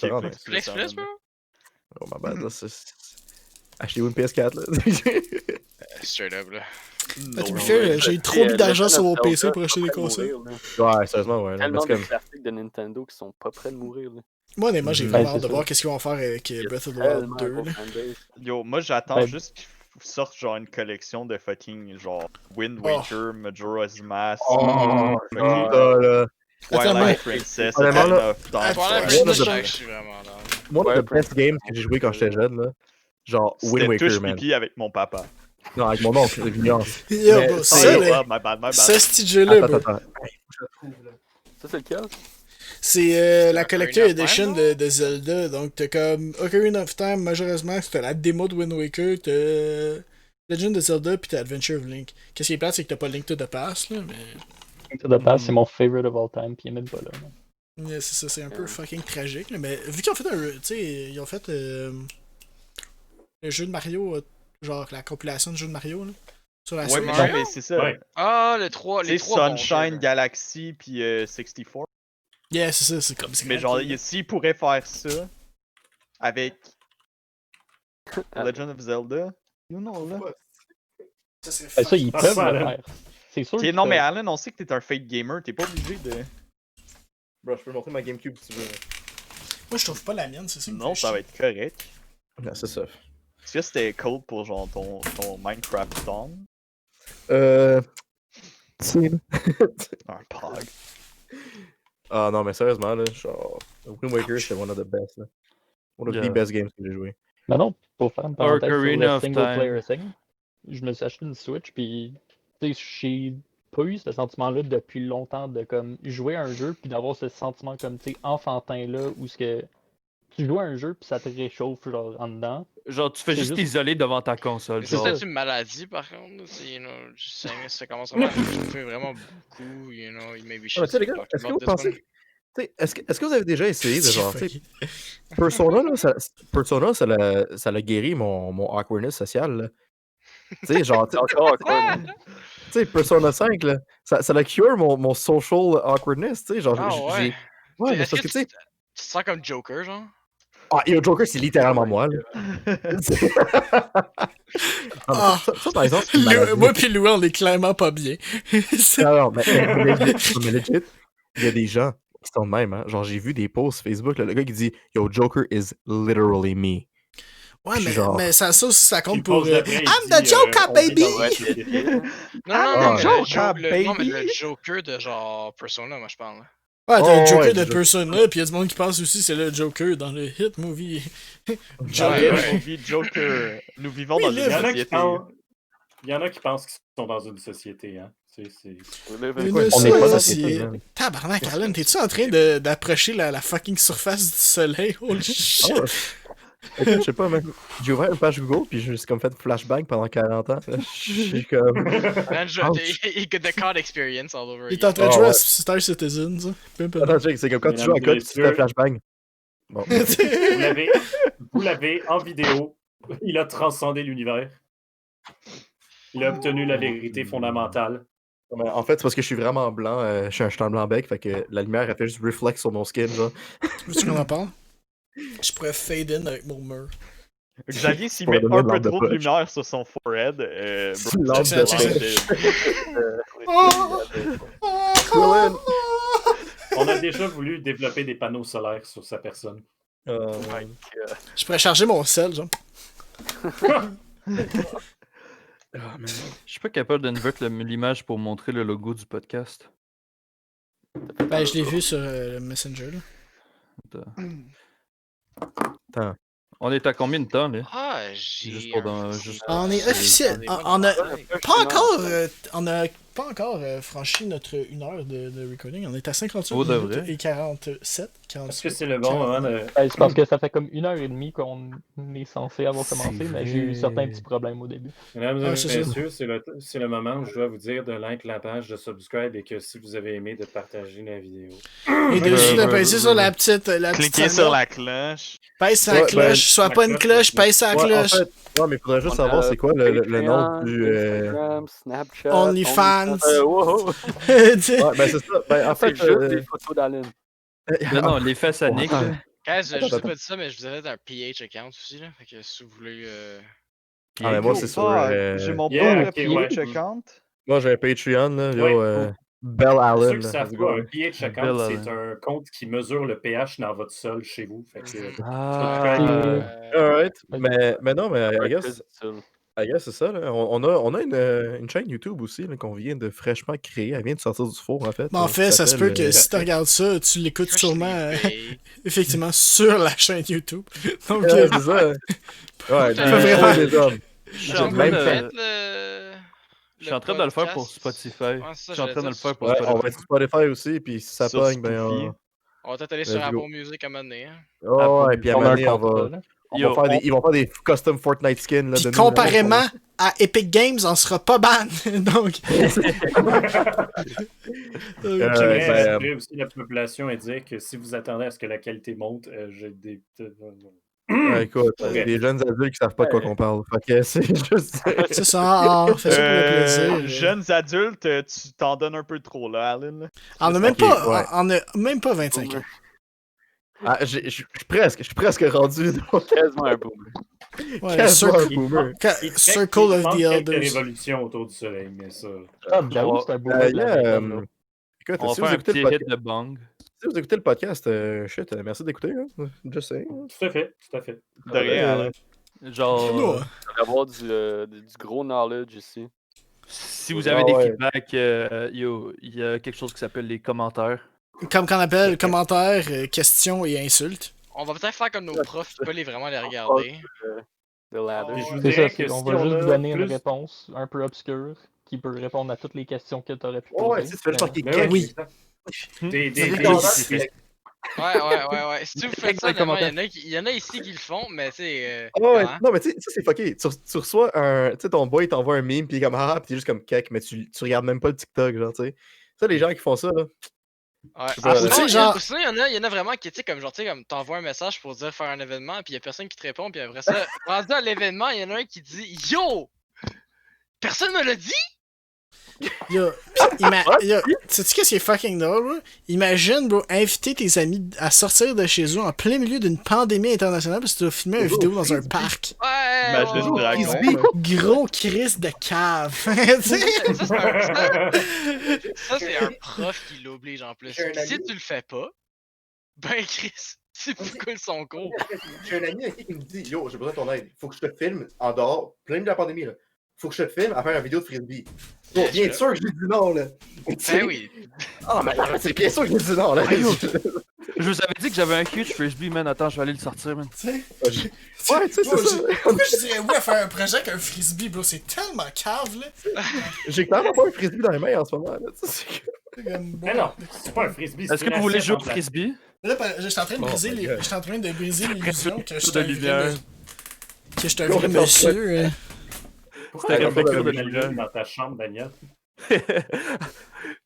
Ok, vraiment Flex nice. Flex Plus, bro? Oh, ma bad, là. Achetez-vous une PS4, là. Straight up, là. Ah, tu me Non, fais, j'ai trop mis d'argent sur mon Legend of PC Zelda pour acheter est des pas près de consoles. mourir, là. Ouais, sérieusement, ouais. Là. Tellement Parce de que- classiques de Nintendo qui sont pas près de mourir. Là. Moi, honnêtement, j'ai Mhm. vraiment Ben, hâte c'est de ça. voir qu'est-ce qu'ils vont faire avec Il y a Breath of the Wild tellement 2. un gros là. fanbase. Yo, moi j'attends Ben- juste qu'ils sortent genre une collection de fucking genre Wind Oh. Waker, Majora's Mask, Oh, fucking ça, là. Attends, Twilight moi- Princess, Honnêtement, Ocarina là- of Time. Attends, Twilight Ouais, Princess, ouais, je suis vraiment là. Moi, Ouais, le best Prince- game que j'ai joué quand j'étais jeune, là, genre Wind C'était touche Waker, man. pipi avec mon papa. Non, avec mon oncle, nuance. Yo, Mais bro, ça, ça, Oh, là, my bad, my bad. ça, ce petit jeu-là, Attends, bro. attends. Ça, c'est lequel? C'est la Ocarina Collector of Edition Time, de Zelda. Donc, t'as comme Ocarina of Time, Majora's Mask, t'as la démo de Wind Waker, t'as Legend of Zelda, puis t'as Adventure of Link. Qu'est-ce qui est plate, c'est que t'as pas Link to the Past, là, mais. Link to the Past, c'est mon favorite of all time, puis il est même pas là. man. Yeah, c'est ça, c'est un peu fucking tragique, là, mais vu qu'ils ont fait tu sais, ils ont fait le jeu de Mario, genre la compilation de jeux de Mario, là, sur la Ouais, Switch. mais, Mario? non, mais c'est ça. Ouais. Ah, les trois C'est bons jeux, Sunshine, là. Galaxy, puis 64. Yeah, c'est ça, c'est comme Mais genre, s'ils pourraient faire ça avec Legend of Zelda, you know, là. Ça, c'est Ben, ça, ils Ah, peuvent ça, le là. faire. C'est sûr. Ok, qu'ils non, mais peuvent. Alan, on sait que t'es un fake gamer, t'es pas obligé de. Bro, je peux montrer ma GameCube si tu veux. Moi, je trouve pas la mienne, c'est ça. qui me Non, fait ça va chier. être correct. Non, c'est ça. Est-ce que c'était cool pour genre ton Minecraft Storm? Tu sais, là. Un pog. Ah non, mais sérieusement, là, genre, Wind Waker, c'est one of the best, là. One of Yeah. the best games que j'ai joué. Mais non, pour faire une parenthèse sur Ocarina le of single Time. player thing, je me suis acheté une Switch, puis tu sais, j'ai pas eu ce sentiment-là depuis longtemps de comme jouer à un jeu, puis d'avoir ce sentiment comme tu sais enfantin-là, où ce que tu joues à un jeu, puis ça te réchauffe genre en dedans. Genre, tu fais C'est juste juste- t'isoler devant ta console. Mais c'est Genre. peut-être une maladie par contre. là, c'est, ça commence vraiment à chauffer vraiment beaucoup. Maybe Ah, mais tu sais, les gars, est-ce que vous pensez. Tu sais, est-ce que vous avez déjà essayé de genre. tu sais, Persona, là, ça l'a guéri mon awkwardness social, là. Tu sais, genre. C'est encore awkward. Tu sais, Persona 5, là, ça l'a cure mon social awkwardness, tu sais, genre, Ah ouais. j'ai... Ouais, mais Est-ce parce que que, tu sais... tu te sens comme Joker, genre? Ah, yo, Joker, c'est littéralement moi, là. Ah. Ça, par exemple, c'est une maladie. Moi pis Louis, on est clairement pas bien. C'est- Non, mais legit, il y a des gens qui sont de même, hein. Genre, j'ai vu des posts Facebook, là, le gars qui dit « Yo, Joker is literally me. » Ouais, mais, Genre- mais ça aussi, ça compte Puis pour. pose d'après, il I'm dit, the Joker, on vit baby! dans une société. Non, Ah, mais Joker, non, mais le baby! Joker de genre Persona, moi je parle. là. Ouais, t'as Oh, le Joker ouais, de Joker. Persona, pis y'a du monde qui pense aussi que c'est le Joker dans le hit movie. Joker. On vit Joker. Nous vivons Oui, dans là, une Il y en a qui société. pensent- il y en a qui pensent qu'ils sont dans une société, hein. C'est- Une On est pas dans société. cette man. Tabarnak, Alan, t'es-tu en train d'approcher la fucking surface du soleil? Holy shit! Ah, écoute, je sais pas, man. J'ai ouvert une page Google, puis je me suis comme fait flashback pendant 40 ans. Je suis comme... Man, Ouch. he got the COD experience all over Il est en again. train de Ah, jouer à ouais. Star Citizen, ça. Attends, check, c'est comme quand tu joues à Mesdames et code, tu te fais messieurs. flashbang. Bon. Vous l'avez en vidéo. Il a transcendé l'univers. Il a obtenu la vérité fondamentale. Mais en fait, c'est parce que je suis vraiment blanc, je suis un blanc bec, fait que la lumière, elle fait juste reflect sur mon skin, genre. Veux-tu qu'on en parle? Je pourrais fade in avec mon mur. Xavier, s'il Pour met donner un une peu lampe de trop de poche. lumière sur son forehead, C'est une lampe de On a déjà voulu développer des panneaux solaires sur sa personne. Je pourrais charger mon sel, genre. Je suis pas capable d'invertir l'image pour montrer le logo du podcast. Ben, je l'ai vu sur le Messenger, là. Attends. On est à combien de temps, là? Ah, j'ai. Juste pour dans- juste- On est officiel. On a pas encore franchi notre 1 heure de recording. On est à 58 Oh, de minutes vrai? et 47, Est-ce 48. que c'est le bon moment de... Ben, c'est parce que ça fait comme 1h30 qu'on est censé avoir commencé, mais j'ai eu certains petits problèmes au début. Mesdames Ah, et c'est ça. messieurs, c'est le moment où je dois vous dire de like la page, de subscribe et que si vous avez aimé, de partager la vidéo. Et de aussi d'apaiser sur la petite. cliquez sur la cloche. Pèse sur la Ouais, cloche. ben, Sois la pas une cloche, cloche, pèse sur la Ouais, en cloche. fait, ouais, mais il faudrait juste savoir c'est quoi le nom du... Instagram, Snapchat, OnlyFans. Wow. Ouais, ben c'est ça. Ben, en C'est fait, juste des photos d'Alan. Non, non, les fesses à Nick, là. Guys, je Attends, vous ai pas dit ça, mais je vous avais un PH account aussi, là. Fait que si vous voulez Puis, Ah, mais moi, Yo, c'est sûr. fuck, j'ai mon Yeah, propre ok, ouais. PH account. Moi, j'ai un Patreon, là. Yo, Ouais. Bell Pour ceux Allen. qui ne là, savent let's go, pas, un là. pH account, Bill c'est Allen. un compte qui mesure le pH dans votre sol chez vous. Fait que, Mhm. Ah, Alright. Ok. Mais non, mais I Ouais, guess, très utile. c'est ça. Là. On a une chaîne YouTube aussi là, qu'on vient de fraîchement créer. Elle vient de sortir du four, en fait. Mais en qui fait, ça se peut s'appelle, que si tu regardes ça, tu l'écoutes Freshly sûrement baked. effectivement sur la chaîne YouTube. Donc, Ouais, c'est ça. Ouais, Pas du vraiment. show des hommes. je suis J'ai en train même de... fait. Je suis en train de le faire pour Spotify. Ouais, Je suis en train de le faire pour Ouais, on va Spotify. être sur Spotify aussi, puis si ça Sur pogne, ben Spoofy. On va peut-être aller Let's sur go. Apple Music à un moment donné. Hein. Oh, ouais, puis à un On a moment un donné, on contrat, va, là. Yo, faire ils vont faire des custom Fortnite skins. Là, Puis de nous, là. comparément à Epic Games, on sera pas ban. Donc. J'aimerais ben, rassurer aussi la population et dire que si vous attendez à ce que la qualité monte, j'ai des. Ouais, écoute, Ouais. des jeunes adultes qui savent pas de quoi qu'on parle. Fait que c'est juste. C'est ça, on fait ça pour le plaisir. Jeunes adultes, tu t'en donnes un peu trop là, Alan. Là. On a même Ok, pas, ouais. on a même pas 25 ans. Ah, je suis presque rendu. Donc, Quasiment un boomer. Ouais, quasiment un Circle, boomer. Circle of the quelques Elders. révolutions autour du soleil, mais ça. Ah, j'avoue, c'est un boomer de la vingtaine, là. Écoute, on va si vous faire un écoutez petit le hit podcast, de bang. si vous écoutez le podcast, merci d'écouter. Hein. Just saying. Tout à fait, tout à fait. De rien, Alan. Genre, Moi, Il va y avoir du gros knowledge ici. si vous avez Ah des ouais. feedbacks, yo, il y a quelque chose qui s'appelle les commentaires. comme qu'on appelle, commentaires, questions et insultes. On va peut-être faire comme nos profs, tu peux vraiment les regarder. The ladder. Puis je vous C'est dirais ça, que on si va on juste a vous donner une plus- réponse un peu obscure qui peut répondre à toutes les questions que tu aurais pu poser. Ouais, tu fais juste marquer Ben Oui. exact. Hmm. Ouais. Si vous faites ça, honnêtement, il y en a ici qui le font, mais c'est. Ouais, non, mais tu sais, ça c'est fucké. Tu reçois un. Tu sais, ton boy t'envoie un meme, pis il est comme ah, pis t'es juste comme kek, mais tu regardes même pas le TikTok, genre, tu sais. Ça, les gens qui font ça, là. Ouais. sais pas, Sinon, tu sais, genre- sinon, il y en a vraiment qui, tu sais, comme t'envoies un message pour dire faire un événement, puis il y a personne qui te répond, puis après ça, rendu à l'événement, il y en a un qui dit Yo! Personne me l'a dit? Yo, sais-tu qu'est-ce qui est fucking drôle, bro? Imagine, bro, inviter tes amis à sortir de chez eux en plein milieu d'une pandémie internationale parce que tu dois filmer une vidéo dans un parc. Ouais! Imagine le dragon. Frisbee. là. Gros crise de cave. Tu sais? Ça, c'est un prof qui l'oblige en plus. J'ai un Si ami- tu le fais pas, ben Chris, tu cool son cours. J'ai un ami qui me dit yo, j'ai besoin de ton aide. Faut que je te filme en dehors, plein de la pandémie, là. Faut que je te filme à faire une vidéo de frisbee. Bon, bien sûr que j'ai dit non, là. Ben oui. Ah, mais c'est bien sûr que j'ai dit non, là. Ah, yo. Je vous avais dit que j'avais un huge frisbee, man. Attends, je vais aller le sortir, man. Tu sais? Ouais, tu sais, c'est ça. Pourquoi je dirais oui à faire un projet avec un frisbee, bro? C'est tellement cave, là. J'ai clairement pas un frisbee dans les mains en ce moment, là. Tu sais, c'est que- C'est comme, Mais non, c'est pas un frisbee. Est-ce que vous voulez jouer au frisbee? Là, je suis en train de briser my les... God. Je suis en train de briser l'illusion que je suis de un lumière. vrai... Que je suis un vrai monsieur. Pourquoi C'était t'as pas réflexion de une lumière. lune dans ta chambre, Daniel?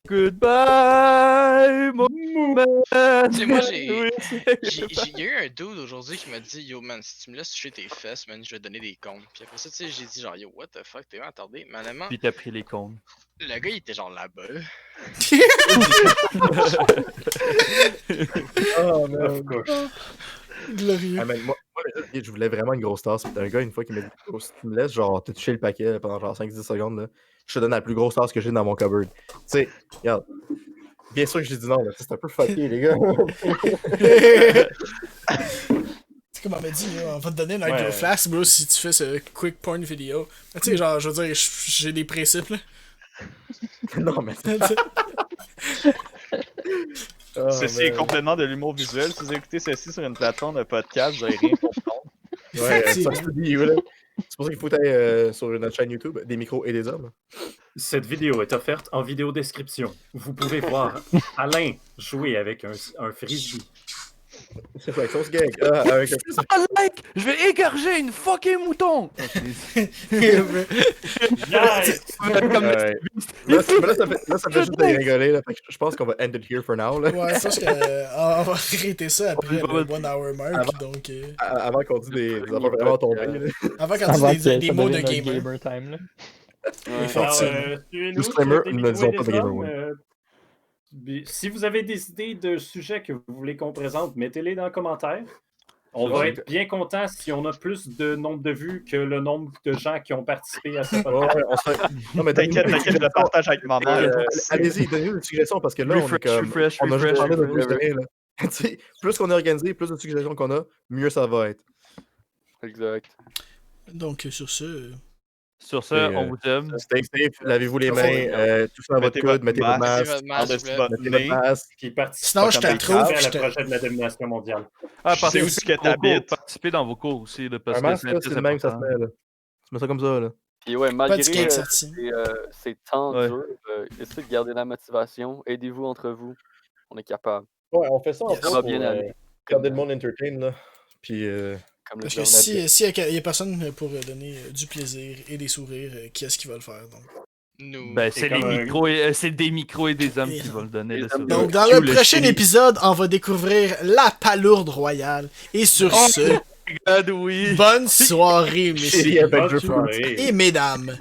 Goodbye, mon man. Tu sais, moi, Oui, il y a eu un dude aujourd'hui qui m'a dit Yo man, si tu me laisses toucher tes fesses, man, je vais te donner des comptes. Puis après ça, tu sais, j'ai dit genre Yo, what the fuck, t'es vraiment attardé. Mais honnêtement, Puis t'as pris les cônes. le gars il était genre là-bas. Oh, man. Glorieux. Ah, man, moi, je voulais vraiment une grosse tasse. Puis t'as un gars, une fois, qui m'a dit oh, si tu me laisses, genre, te toucher le paquet pendant genre 5-10 secondes, là, je te donne la plus grosse tasse que j'ai dans mon cupboard. Tu sais, regarde. Bien sûr que j'ai dit non, là. C'est un peu fucké, les gars. C'est comme on m'a dit, là, on va te donner un Ouais. hydro flask, bro, si tu fais ce quick porn vidéo. Mais tu sais, genre, je veux dire, j'ai des principes, là. Non, mais. Tu sais. Oh, Ceci est man. complètement de l'humour visuel. Si vous écoutez ceci sur une plateforme de podcast, vous n'allez rien comprendre. Ouais, ça, je te dis, là. C'est pour ça qu'il faut aller sur notre chaîne YouTube, Des micros et des hommes. Cette vidéo est offerte en vidéo description. Vous pouvez voir Alain jouer avec un frisbee. C'est quoi, sauce gag. Ah, avec un plus. Ah, like! Je vais égorger une fucking mouton! Yes! Comme Ouais. Là, ça fait juste de rigoler, là. Fait que je pense qu'on va end it here for now, là. Ouais, c'est parce qu'on va arrêter ça après On va- le 1 hour mark, Avant- donc... Avant qu'on dise des affaires vraiment tombées, là. Avant quand Avant tu dis que des ça mots de devienne gamer. notre gamer time, là. Alors, Effectivement. suivez-nous Disclaimer, sur Des nous ne disons micros et pas de des gamer, hommes, ouais. Si vous avez des idées de sujets que vous voulez qu'on présente, mettez-les dans les commentaires. On va être bien content si on a plus de nombre de vues que le nombre de gens qui ont participé à ce podcast. Non, mais T'inquiète, je le partage avec ma mère. Allez-y, donnez-nous des suggestions parce que là, on est comme. On a juste parlé de plus de rien, là. Plus qu'on est organisé, plus de suggestions qu'on a, mieux ça va être. Exact. Donc, sur ce. Sur ça, on vous aime. Stay safe, lavez-vous les mains, tout ça à votre coude, mettez votre masque. Mettez votre masque. Puis participez Sinon, je te le trouve. à la prochaine de la domination mondiale. C'est où ce que t'habites. Participez dans vos cours aussi. Là, parce Un que masque, là, c'est le même que ça se met. Là. Tu mets ça comme ça. Là. Puis ouais, Pas de skate malgré sorti. ces temps Ouais. durs, essayez de garder la motivation. Aidez-vous entre vous. On est capable. Ouais, on fait ça en Yes. fait Ça va pour bien aller. garder le monde entertain. Là. Puis. Comme le Parce que journal. s'il y a personne pour donner du plaisir et des sourires, qui est-ce qui va le faire? Donc? Nous. Ben, c'est comme les un- micros c'est des micros et des hommes qui vont le donner. Là, hommes. Donc, dans le prochain épisode, on va découvrir la palourde royale. Et sur ce, God, oui. bonne soirée, messieurs Avenger Bonne soirée. et mesdames.